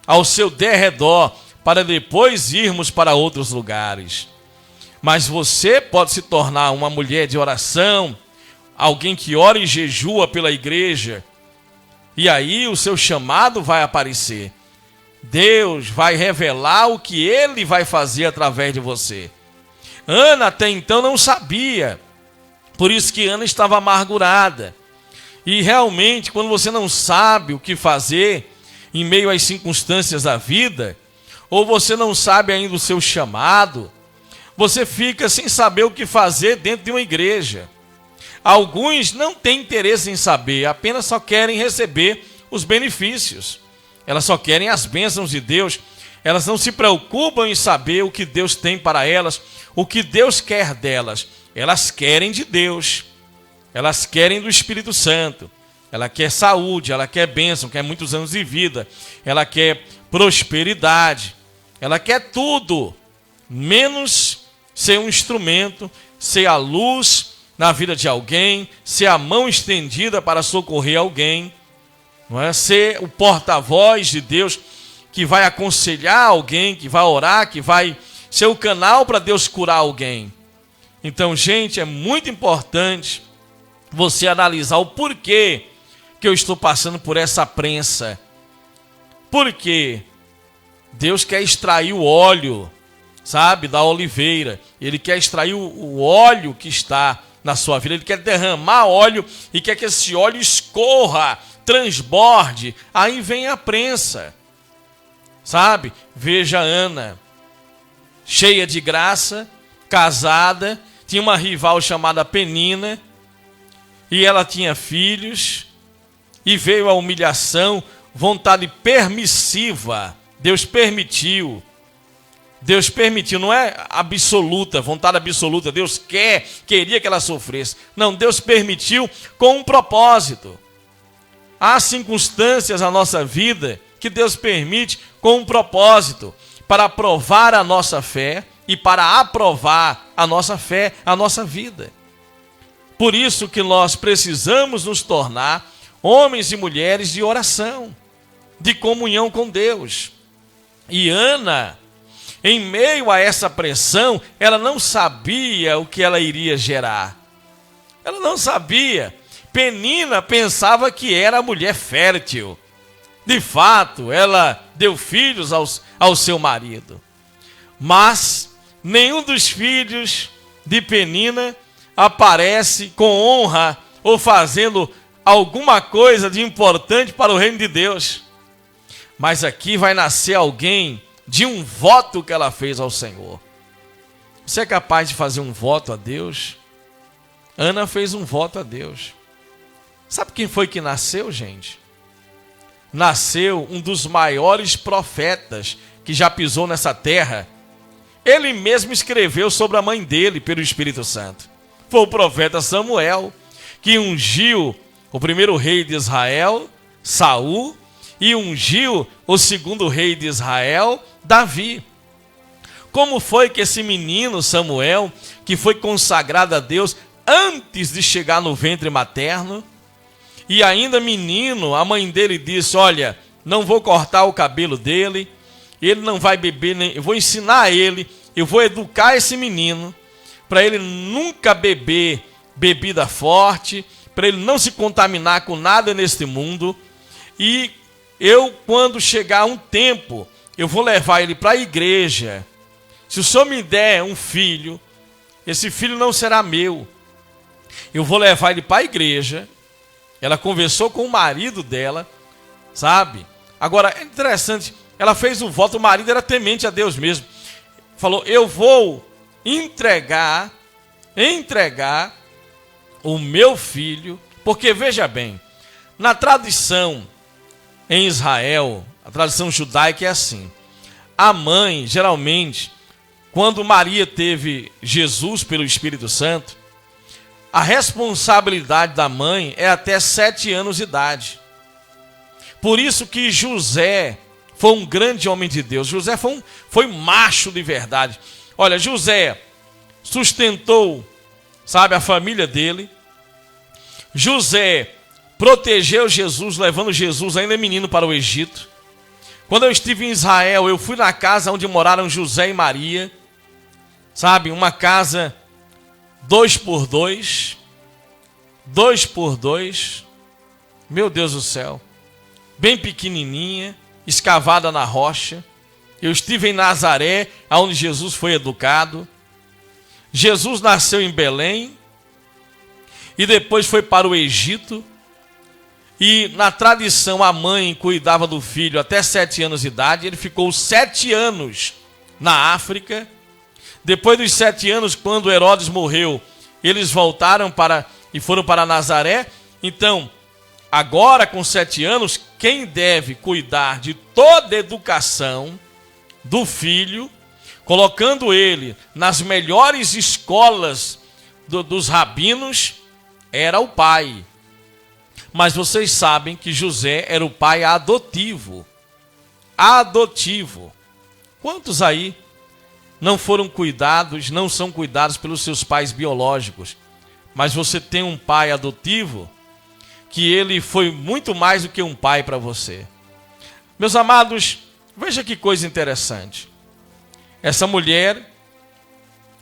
ao seu derredor, para depois irmos para outros lugares. Mas você pode se tornar uma mulher de oração, alguém que ora e jejua pela igreja, e aí o seu chamado vai aparecer. Deus vai revelar o que Ele vai fazer através de você. Ana até então não sabia, por isso que Ana estava amargurada. E realmente, quando você não sabe o que fazer em meio às circunstâncias da vida, ou você não sabe ainda o seu chamado, você fica sem saber o que fazer dentro de uma igreja. Alguns não têm interesse em saber, apenas só querem receber os benefícios. Elas só querem as bênçãos de Deus. Elas não se preocupam em saber o que Deus tem para elas, o que Deus quer delas. Elas querem de Deus. Elas querem do Espírito Santo. Ela quer saúde, ela quer bênção, quer muitos anos de vida. Ela quer prosperidade. Ela quer tudo, menos ser um instrumento, ser a luz na vida de alguém, ser a mão estendida para socorrer alguém, não é? Ser o porta-voz de Deus que vai aconselhar alguém, que vai orar, que vai ser o canal para Deus curar alguém. Então, gente, é muito importante você analisar o porquê que eu estou passando por essa prensa. Por quê? Deus quer extrair o óleo, sabe, da oliveira. Ele quer extrair o óleo que está na sua vida. Ele quer derramar óleo e quer que esse óleo escorra, transborde. Aí vem a prensa, sabe? Veja Ana, cheia de graça, casada, tinha uma rival chamada Penina, e ela tinha filhos, e veio a humilhação, vontade permissiva. Deus permitiu, não é absoluta, vontade absoluta. Deus queria que ela sofresse. Não, Deus permitiu com um propósito. Há circunstâncias na nossa vida que Deus permite com um propósito, para aprovar a nossa fé e para aprovar a nossa fé, a nossa vida. Por isso que nós precisamos nos tornar homens e mulheres de oração, de comunhão com Deus. E Ana, em meio a essa pressão, ela não sabia o que ela iria gerar. Ela não sabia. Penina pensava que era mulher fértil. De fato, ela deu filhos ao seu marido. Mas nenhum dos filhos de Penina aparece com honra ou fazendo alguma coisa de importante para o reino de Deus. Mas aqui vai nascer alguém de um voto que ela fez ao Senhor. Você é capaz de fazer um voto a Deus? Ana fez um voto a Deus. Sabe quem foi que nasceu, gente? Nasceu um dos maiores profetas que já pisou nessa terra. Ele mesmo escreveu sobre a mãe dele pelo Espírito Santo. Foi o profeta Samuel, que ungiu o primeiro rei de Israel, Saul, e ungiu o segundo rei de Israel, Davi. Como foi que esse menino Samuel, que foi consagrado a Deus antes de chegar no ventre materno, e ainda menino, a mãe dele disse: olha, não vou cortar o cabelo dele, ele não vai beber, eu vou ensinar ele, eu vou educar esse menino, para ele nunca beber bebida forte, para ele não se contaminar com nada neste mundo, e eu, quando chegar um tempo, eu vou levar ele para a igreja. Se o Senhor me der um filho, esse filho não será meu. Eu vou levar ele para a igreja. Ela conversou com o marido dela, sabe? Agora, é interessante, ela fez um voto, o marido era temente a Deus mesmo. Falou: eu vou entregar o meu filho, porque veja bem, na tradição em Israel, a tradição judaica é assim: a mãe, geralmente, quando Maria teve Jesus pelo Espírito Santo, a responsabilidade da mãe é até 7 anos de idade. Por isso que José foi um grande homem de Deus. José foi macho de verdade. Olha, José sustentou, sabe, a família dele. José protegeu Jesus, levando Jesus ainda menino para o Egito. Quando eu estive em Israel, eu fui na casa onde moraram José e Maria, sabe, uma casa 2x2, 2x2, meu Deus do céu, bem pequenininha, escavada na rocha. Eu estive em Nazaré, onde Jesus foi educado. Jesus nasceu em Belém e depois foi para o Egito. E na tradição a mãe cuidava do filho até 7 anos de idade. Ele ficou 7 anos na África. Depois dos 7 anos, quando Herodes morreu, eles voltaram e foram para Nazaré. Então, agora com 7 anos, quem deve cuidar de toda a educação do filho, colocando ele nas melhores escolas dos rabinos, era o pai. Mas vocês sabem que José era o pai adotivo. Adotivo. Quantos aí não foram cuidados, não são cuidados pelos seus pais biológicos? Mas você tem um pai adotivo que ele foi muito mais do que um pai para você. Meus amados, veja que coisa interessante. Essa mulher,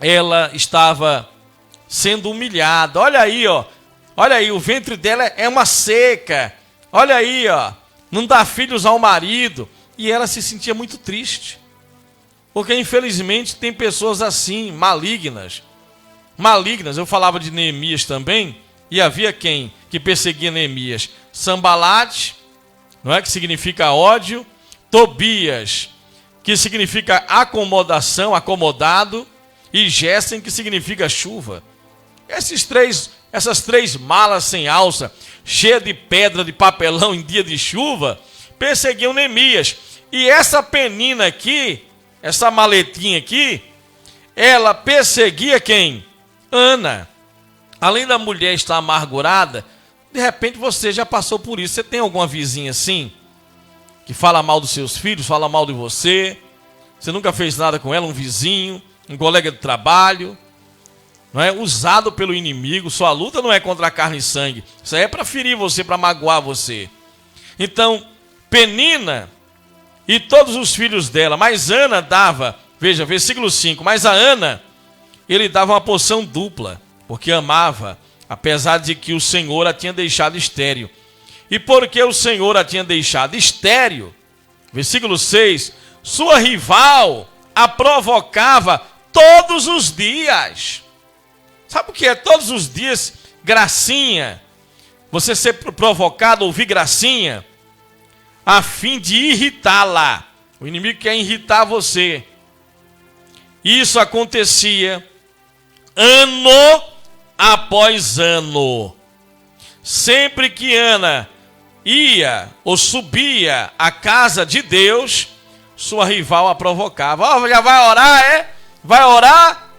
ela estava sendo humilhada. Olha aí, ó. Olha aí, o ventre dela é uma seca. Olha aí, ó. Não dá filhos ao marido. E ela se sentia muito triste. Porque, infelizmente, tem pessoas assim, malignas. Malignas. Eu falava de Neemias também. E havia quem que perseguia Neemias? Sambalate, não é? Que significa ódio. Tobias, que significa acomodação, acomodado. E Gésem, que significa chuva. Essas três malas sem alça, cheias de pedra, de papelão em dia de chuva, perseguiam Neemias. E essa penina aqui, essa maletinha aqui, ela perseguia quem? Ana. Além da mulher estar amargurada, de repente você já passou por isso. Você tem alguma vizinha assim, que fala mal dos seus filhos, fala mal de você? Você nunca fez nada com ela, um vizinho, um colega de trabalho, não é? Usado pelo inimigo. Sua luta não é contra a carne e sangue. Isso aí é para ferir você, para magoar você. Então, Penina e todos os filhos dela, mas Ana dava, veja, versículo 5, mas a Ana, ele dava uma porção dupla, porque amava, apesar de que o Senhor a tinha deixado estéril. E porque o Senhor a tinha deixado estéril, versículo 6, sua rival a provocava todos os dias. Sabe o que é todos os dias? Gracinha. Você ser provocado, ouvir gracinha, a fim de irritá-la. O inimigo quer irritar você. Isso acontecia ano após ano. Sempre que Ana ia ou subia à casa de Deus, sua rival a provocava. Ó, já vai orar, é? Vai orar?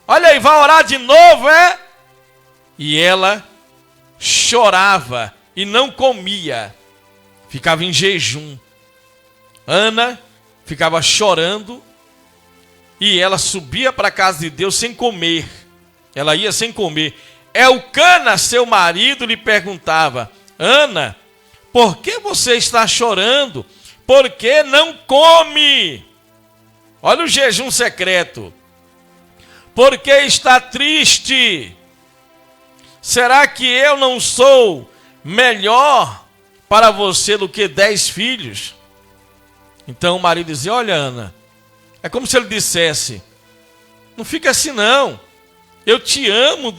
Olha aí, vai orar de novo, é? E ela chorava e não comia. Ficava em jejum. Ana ficava chorando e ela subia para a casa de Deus sem comer. Ela ia sem comer. Elcana, seu marido, lhe perguntava: Ana, por que você está chorando? Por que não come? Olha o jejum secreto. Por que está triste? Será que eu não sou melhor para você do que 10 filhos? Então o marido dizia: olha, Ana, é como se ele dissesse: não fica assim não, eu te amo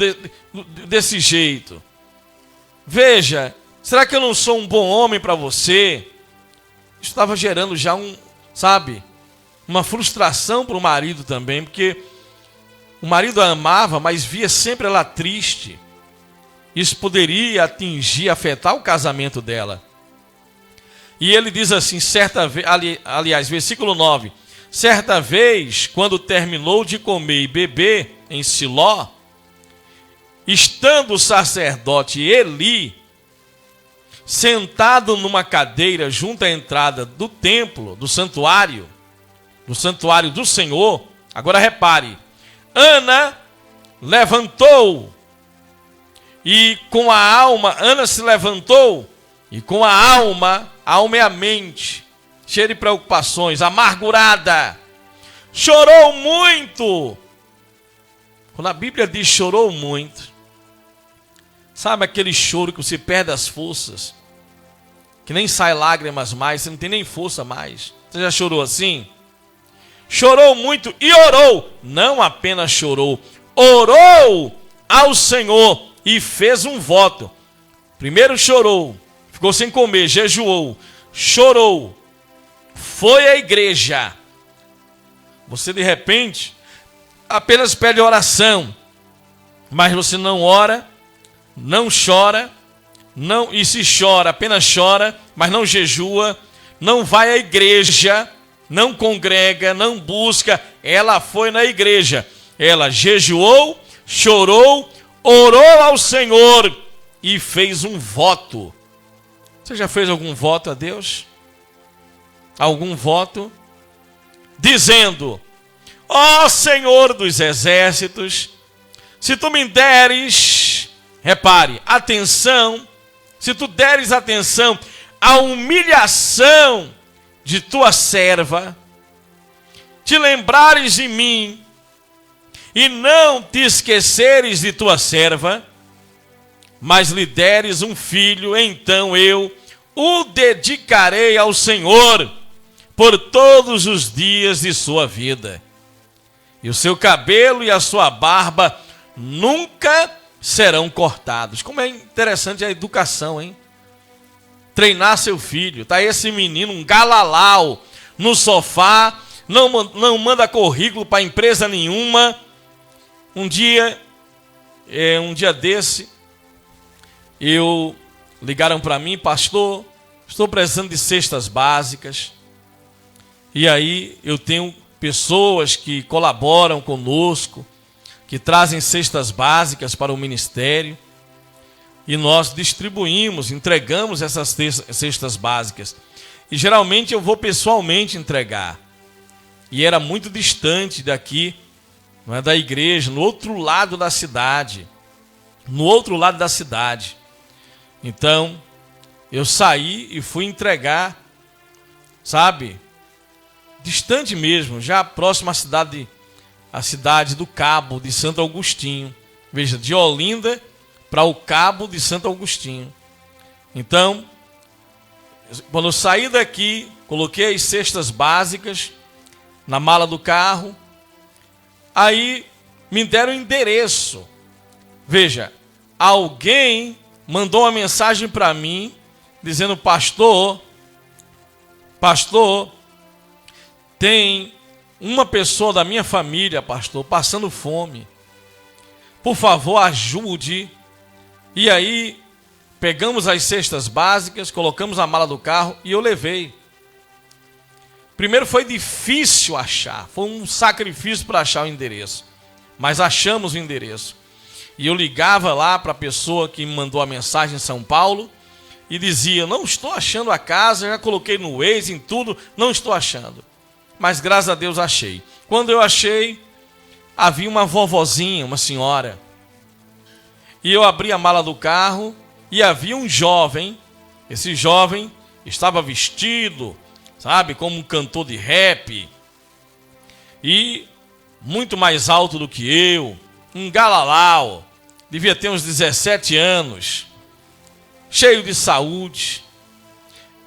desse jeito. Veja, será que eu não sou um bom homem para você? Isso estava gerando já uma frustração para o marido também, porque o marido a amava, mas via sempre ela triste. Isso poderia atingir, afetar o casamento dela. E ele diz assim, certa vez, aliás, versículo 9, certa vez, quando terminou de comer e beber em Siló, estando o sacerdote Eli sentado numa cadeira junto à entrada do templo, do santuário do Senhor. Agora repare, Ana levantou e com a alma, Ana se levantou e com a alma é a mente, cheia de preocupações, amargurada, chorou muito. Quando a Bíblia diz chorou muito, Sabe aquele choro que você perde as forças? Que nem sai lágrimas mais, você não tem nem força mais. Você já chorou assim? Chorou muito e orou. Não apenas chorou, orou ao Senhor e fez um voto. Primeiro chorou, ficou sem comer, jejuou, chorou, foi à igreja. Você de repente apenas pede oração, mas você não ora, não chora, não, e se chora, apenas chora, mas não jejua, não vai à igreja, não congrega, não busca. Ela foi na igreja, ela jejuou, chorou, orou ao Senhor e fez um voto. Você já fez algum voto a Deus? Algum voto? Dizendo: ó Senhor dos exércitos, se tu me deres, repare, atenção, se tu deres atenção à humilhação de tua serva, te lembrares de mim e não te esqueceres de tua serva, mas lhe deres um filho, então eu o dedicarei ao Senhor por todos os dias de sua vida. E o seu cabelo e a sua barba nunca serão cortados. Como é interessante a educação, hein? Treinar seu filho. Tá esse menino, um galalau, no sofá, não manda currículo para empresa nenhuma. Um dia desse, ligaram para mim: pastor, estou precisando de cestas básicas. E aí eu tenho pessoas que colaboram conosco, que trazem cestas básicas para o ministério, e nós distribuímos, entregamos essas cestas básicas. E geralmente eu vou pessoalmente entregar. E era muito distante daqui, não é, da igreja, no outro lado da cidade. No outro lado da cidade. Então, eu saí e fui entregar, sabe, distante mesmo, já próximo à cidade do Cabo de Santo Agostinho. Veja, de Olinda para o Cabo de Santo Agostinho. Então, quando eu saí daqui, coloquei as cestas básicas na mala do carro, aí me deram o endereço. Veja, alguém mandou uma mensagem para mim, dizendo: pastor, tem uma pessoa da minha família, pastor, passando fome. Por favor, ajude. E aí, pegamos as cestas básicas, colocamos na mala do carro e eu levei. Primeiro foi difícil achar, foi um sacrifício para achar o endereço. Mas achamos o endereço. E eu ligava lá para a pessoa que me mandou a mensagem em São Paulo e dizia: não estou achando a casa, já coloquei no Waze, em tudo, não estou achando. Mas graças a Deus achei. Quando eu achei, havia uma vovozinha, uma senhora. E eu abri a mala do carro e havia um jovem. Esse jovem estava vestido, sabe, como um cantor de rap. E muito mais alto do que eu. Um galalau. Devia ter uns 17 anos. Cheio de saúde.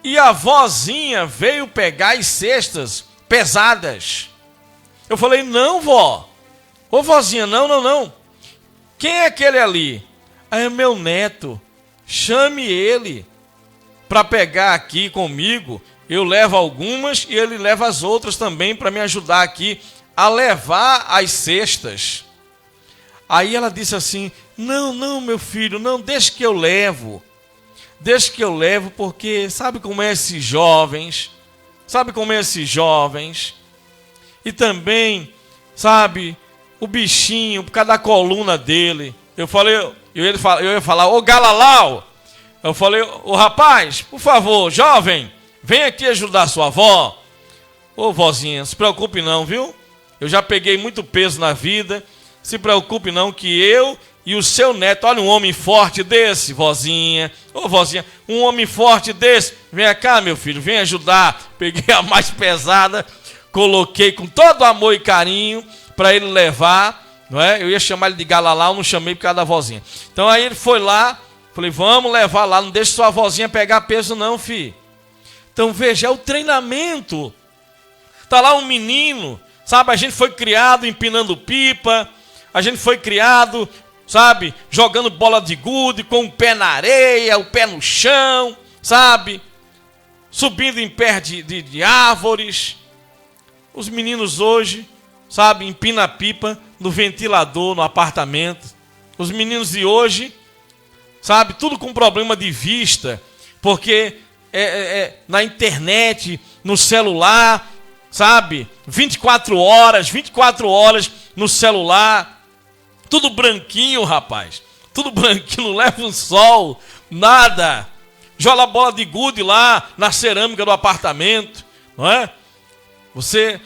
E a vozinha veio pegar as cestas pesadas. Eu falei: não, vó. Ô vozinha, não. Quem é aquele ali? Ah, é meu neto. Chame ele para pegar aqui comigo. Eu levo algumas e ele leva as outras também para me ajudar aqui a levar as cestas. Aí ela disse assim: não, meu filho, não, deixa que eu levo. Deixa que eu levo, porque sabe como é esses jovens? E também, sabe, o bichinho, por causa da coluna dele. Eu ia falar: ô galalau. Eu falei: ô rapaz, por favor, jovem, vem aqui ajudar a sua avó. Ô vozinha, se preocupe não, viu? Eu já peguei muito peso na vida. Se preocupe não, que eu e o seu neto, olha, um homem forte desse, vozinha. Ô vozinha, um homem forte desse. Vem cá, meu filho, vem ajudar. Peguei a mais pesada, coloquei com todo amor e carinho para ele levar. não é? Eu ia chamar ele de Galalau, não chamei por causa da vozinha. Então aí ele foi lá, falei, vamos levar lá, não deixe sua vozinha pegar peso não, filho. Então veja, é o treinamento. Tá lá um menino, sabe, a gente foi criado empinando pipa, a gente foi criado, sabe, jogando bola de gude, com o pé na areia, o pé no chão, sabe, subindo em pé de árvores. Os meninos hoje, sabe, empina a pipa no ventilador, no apartamento. Os meninos de hoje, sabe, tudo com problema de vista, porque na internet, no celular, sabe, 24 horas no celular, tudo branquinho, rapaz, tudo branquinho, não leva um sol, nada, joga a bola de gude lá na cerâmica do apartamento, não é? Você,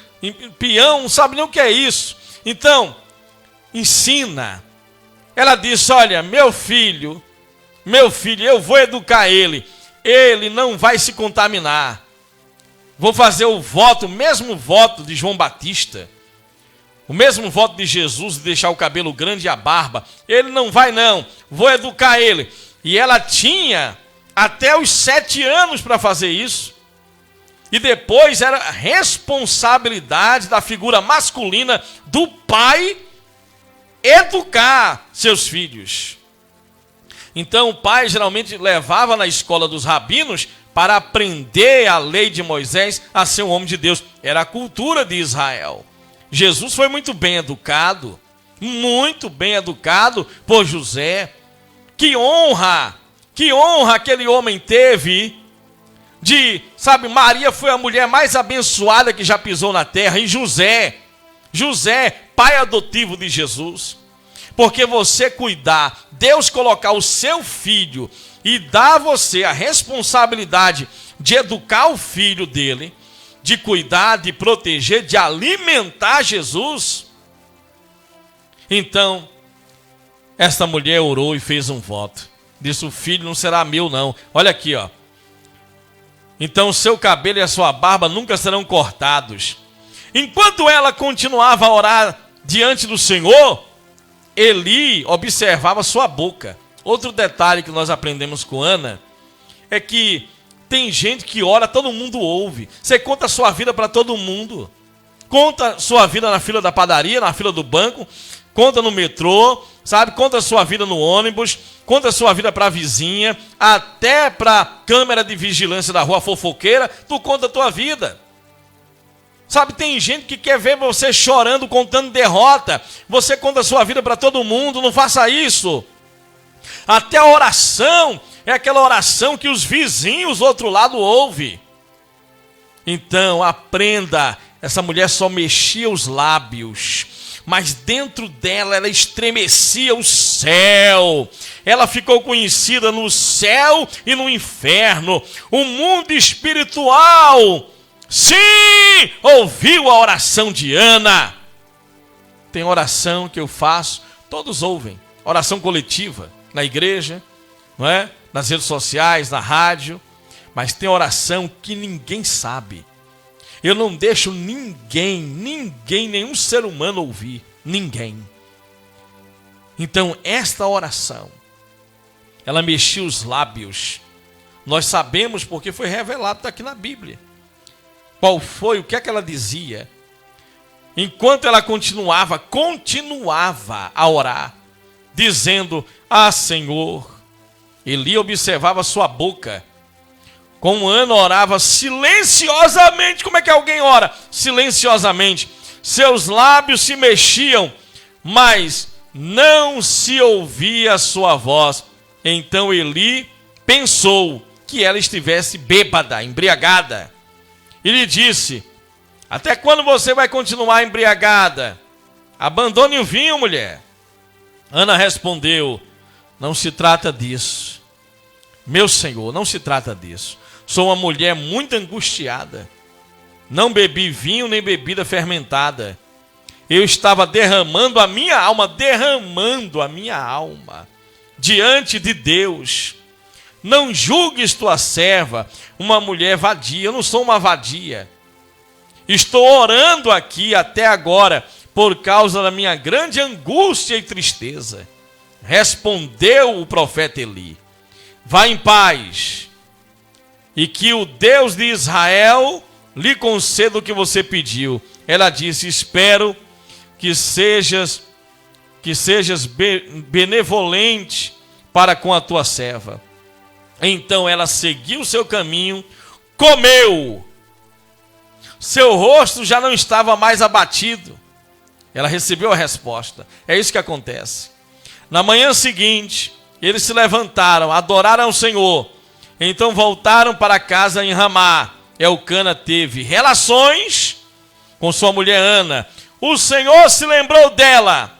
peão, não sabe nem o que é isso. Então, ensina. Ela disse, olha, meu filho, eu vou educar ele não vai se contaminar. Vou fazer o voto, o mesmo voto de João Batista, o mesmo voto de Jesus, de deixar o cabelo grande e a barba. Ele não vai não, vou educar ele. E ela tinha até os 7 anos para fazer isso. E depois era responsabilidade da figura masculina do pai educar seus filhos. Então o pai geralmente levava na escola dos rabinos para aprender a lei de Moisés a ser um homem de Deus. Era a cultura de Israel. Jesus foi muito bem educado por José. Que honra aquele homem teve sabe, Maria foi a mulher mais abençoada que já pisou na terra, e José, pai adotivo de Jesus. Porque você cuidar, Deus colocar o seu filho e dar a você a responsabilidade de educar o filho dele, de cuidar, de proteger, de alimentar Jesus. Então, esta mulher orou e fez um voto. Disse, o filho não será meu não. Olha aqui, ó. Então o seu cabelo e a sua barba nunca serão cortados. Enquanto ela continuava a orar diante do Senhor, Eli observava sua boca. Outro detalhe que nós aprendemos com Ana é que tem gente que ora, todo mundo ouve. Você conta a sua vida para todo mundo. Conta a sua vida na fila da padaria, na fila do banco, conta no metrô, sabe? Conta a sua vida no ônibus, conta a sua vida para a vizinha, até para a câmera de vigilância da rua fofoqueira, tu conta a tua vida. Sabe, tem gente que quer ver você chorando, contando derrota. Você conta a sua vida para todo mundo, não faça isso. Até a oração é aquela oração que os vizinhos do outro lado ouvem. Então, aprenda. Essa mulher só mexia os lábios, mas dentro dela ela estremecia o céu. Ela ficou conhecida no céu e no inferno. O mundo espiritual, sim, ouviu a oração de Ana. Tem oração que eu faço, todos ouvem. Oração coletiva, na igreja, não é? Nas redes sociais, na rádio. Mas tem oração que ninguém sabe. Eu não deixo ninguém, nenhum ser humano ouvir. Ninguém. Então, esta oração, ela mexia os lábios. Nós sabemos porque foi revelado aqui na Bíblia. Qual foi, o que é que ela dizia? Enquanto ela continuava a orar, dizendo, Senhor. Eli observava sua boca. Como Ana orava silenciosamente. Como é que alguém ora? Silenciosamente. Seus lábios se mexiam, mas não se ouvia a sua voz. Então Eli pensou que ela estivesse bêbada, embriagada. E lhe disse, até quando você vai continuar embriagada? Abandone o vinho, mulher. Ana respondeu, não se trata disso. Meu Senhor, não se trata disso. Sou uma mulher muito angustiada. Não bebi vinho nem bebida fermentada. Eu estava derramando a minha alma diante de Deus. Não julgues tua serva uma mulher vadia. Eu não sou uma vadia. Estou orando aqui até agora por causa da minha grande angústia e tristeza. Respondeu o profeta Eli: vá em paz, e que o Deus de Israel lhe conceda o que você pediu. Ela disse: espero que sejas benevolente para com a tua serva. Então ela seguiu seu caminho, comeu. Seu rosto já não estava mais abatido. Ela recebeu a resposta. É isso que acontece. Na manhã seguinte, eles se levantaram, adoraram ao Senhor. Então voltaram para casa em Ramá. Elcana teve relações com sua mulher Ana. O Senhor se lembrou dela.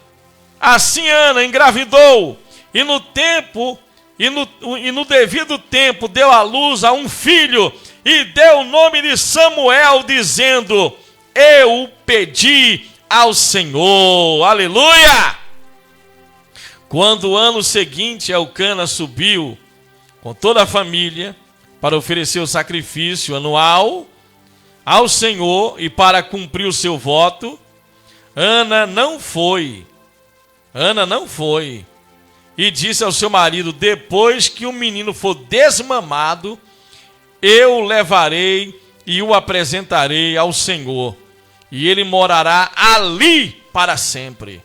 Assim Ana engravidou e no devido tempo deu à luz a um filho e deu o nome de Samuel, dizendo: eu pedi ao Senhor. Aleluia! Quando o ano seguinte Elcana subiu com toda a família para oferecer o sacrifício anual ao Senhor e para cumprir o seu voto, Ana não foi. E disse ao seu marido: depois que o menino for desmamado, eu o levarei e o apresentarei ao Senhor, e ele morará ali para sempre.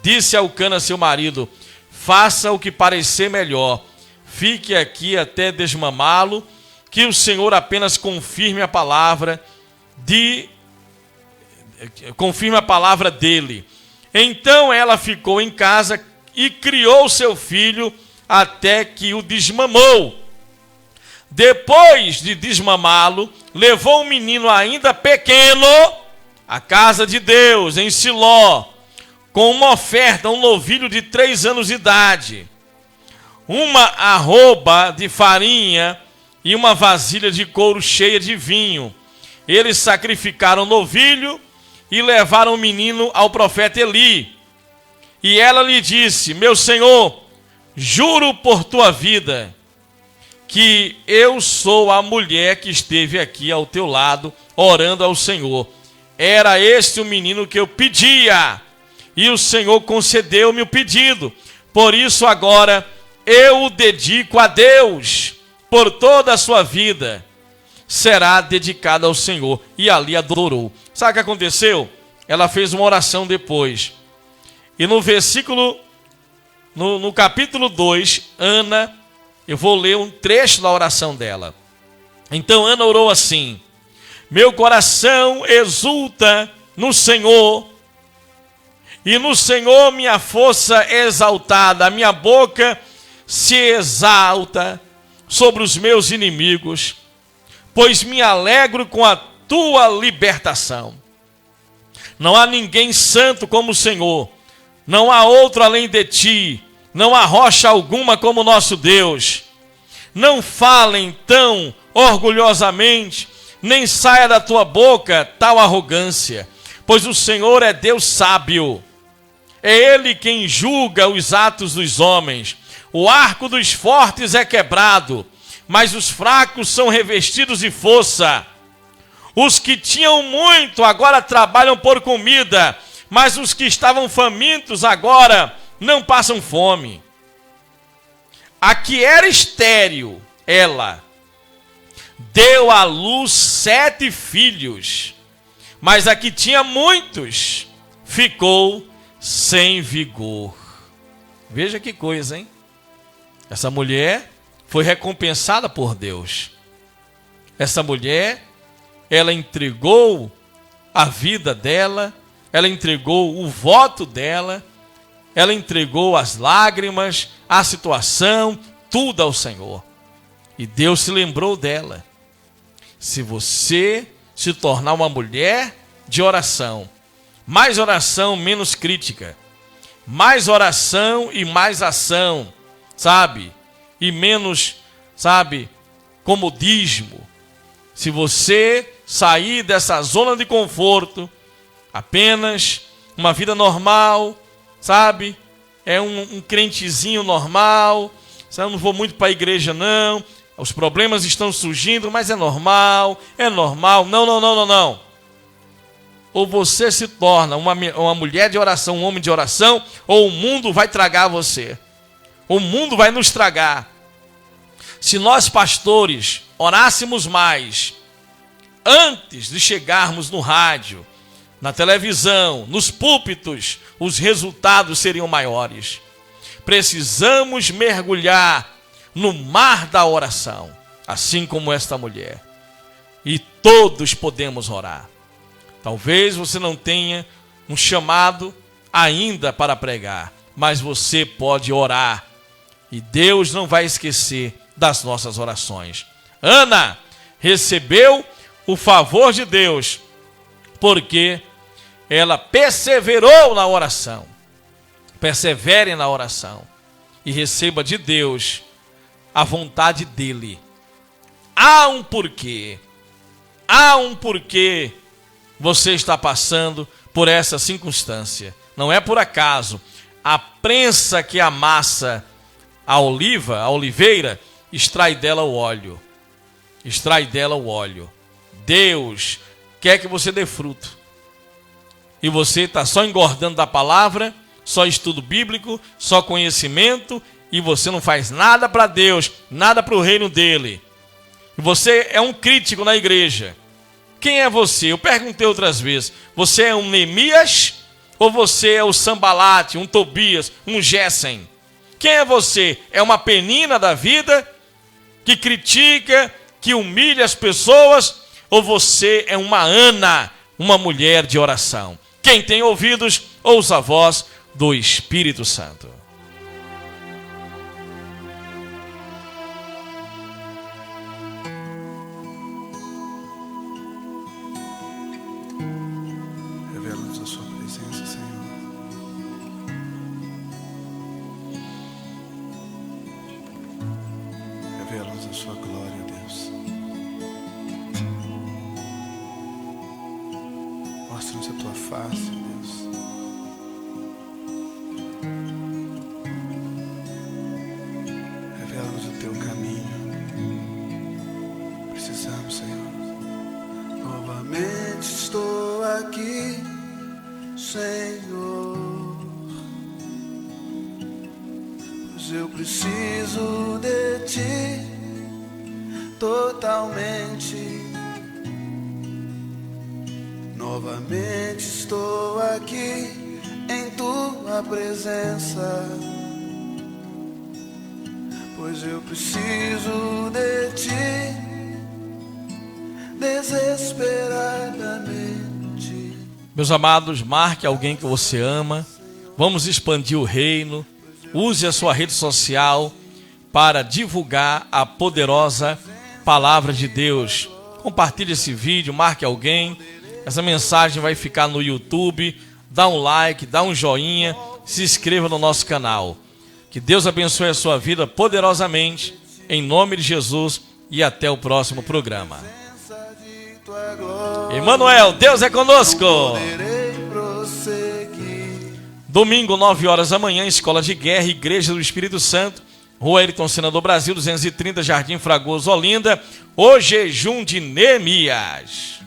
Disse Elcana seu marido: faça o que parecer melhor, fique aqui até desmamá-lo, que o Senhor apenas confirme a palavra dele. Então ela ficou em casa e criou seu filho até que o desmamou. Depois de desmamá-lo, levou um menino ainda pequeno à casa de Deus, em Siló, com uma oferta, um novilho de 3 anos de idade, uma arroba de farinha e uma vasilha de couro cheia de vinho. Eles sacrificaram o novilho e levaram o menino ao profeta Eli. E ela lhe disse: meu senhor, juro por tua vida que eu sou a mulher que esteve aqui ao teu lado, orando ao Senhor. Era este o menino que eu pedia, e o Senhor concedeu-me o pedido. Por isso agora eu o dedico a Deus, por toda a sua vida será dedicada ao Senhor. E ali adorou. Sabe o que aconteceu? Ela fez uma oração depois. E no versículo, no capítulo 2, Ana, eu vou ler um trecho da oração dela. Então Ana orou assim: meu coração exulta no Senhor, e no Senhor minha força é exaltada, a minha boca se exalta sobre os meus inimigos, pois me alegro com a tua libertação. Não há ninguém santo como o Senhor, não há outro além de ti, não há rocha alguma como nosso Deus. Não falem tão orgulhosamente, nem saia da tua boca tal arrogância, pois o Senhor é Deus sábio. É Ele quem julga os atos dos homens. O arco dos fortes é quebrado, mas os fracos são revestidos de força. Os que tinham muito agora trabalham por comida, mas os que estavam famintos agora não passam fome. A que era estéril, ela deu à luz 7 filhos, mas a que tinha muitos ficou sem vigor. Veja que coisa, hein? Essa mulher foi recompensada por Deus. Essa mulher, ela entregou a vida dela, ela entregou o voto dela, ela entregou as lágrimas, a situação, tudo ao Senhor. E Deus se lembrou dela. Se você se tornar uma mulher de oração, mais oração, menos crítica, mais oração e mais ação, sabe? E menos, sabe, comodismo. Se você sair dessa zona de conforto, apenas uma vida normal, sabe? É um crentezinho normal, sabe? Eu não vou muito para a igreja não, os problemas estão surgindo, mas é normal. Não. ou você se torna uma mulher de oração, um homem de oração, ou o mundo vai tragar você. O mundo vai nos tragar. Se nós, pastores, orássemos mais, antes de chegarmos no rádio, na televisão, nos púlpitos, os resultados seriam maiores. Precisamos mergulhar no mar da oração, assim como esta mulher. E todos podemos orar. Talvez você não tenha um chamado ainda para pregar, mas você pode orar. E Deus não vai esquecer das nossas orações. Ana recebeu o favor de Deus, porque ela perseverou na oração. Persevere na oração e receba de Deus a vontade dele. Há um porquê você está passando por essa circunstância. Não é por acaso. A prensa que amassa a oliveira, extrai dela o óleo. Extrai dela o óleo. Deus quer que você dê fruto. E você está só engordando da palavra, só estudo bíblico, só conhecimento, e você não faz nada para Deus, nada para o reino dele. E você é um crítico na igreja. Quem é você? Eu perguntei outras vezes. Você é um Neemias ou você é o Sambalate, um Tobias, um Gessem? Quem é você? É uma Penina da vida que critica, que humilha as pessoas? Ou você é uma Ana, uma mulher de oração? Quem tem ouvidos, ouça a voz do Espírito Santo. Revela-nos a sua presença, Senhor. Revela-nos a sua glória, Deus. Mostra-nos a tua face, Deus. Revela-nos o teu caminho. Precisamos, Senhor. Novamente estou aqui, Senhor, pois eu preciso de ti totalmente. Novamente estou aqui em tua presença, pois eu preciso de ti desesperadamente. Meus amados, marque alguém que você ama. Vamos expandir o reino. Use a sua rede social para divulgar a poderosa palavra de Deus. Compartilhe esse vídeo, marque alguém. Essa mensagem vai ficar no YouTube. Dá um like, dá um joinha, se inscreva no nosso canal. Que Deus abençoe a sua vida poderosamente, em nome de Jesus, e até o próximo programa. Emmanuel, Deus é conosco. Domingo, 9 horas da manhã, Escola de Guerra, Igreja do Espírito Santo, Rua Ayrton Senna do Brasil, 230, Jardim Fragoso, Olinda, o jejum de Neemias.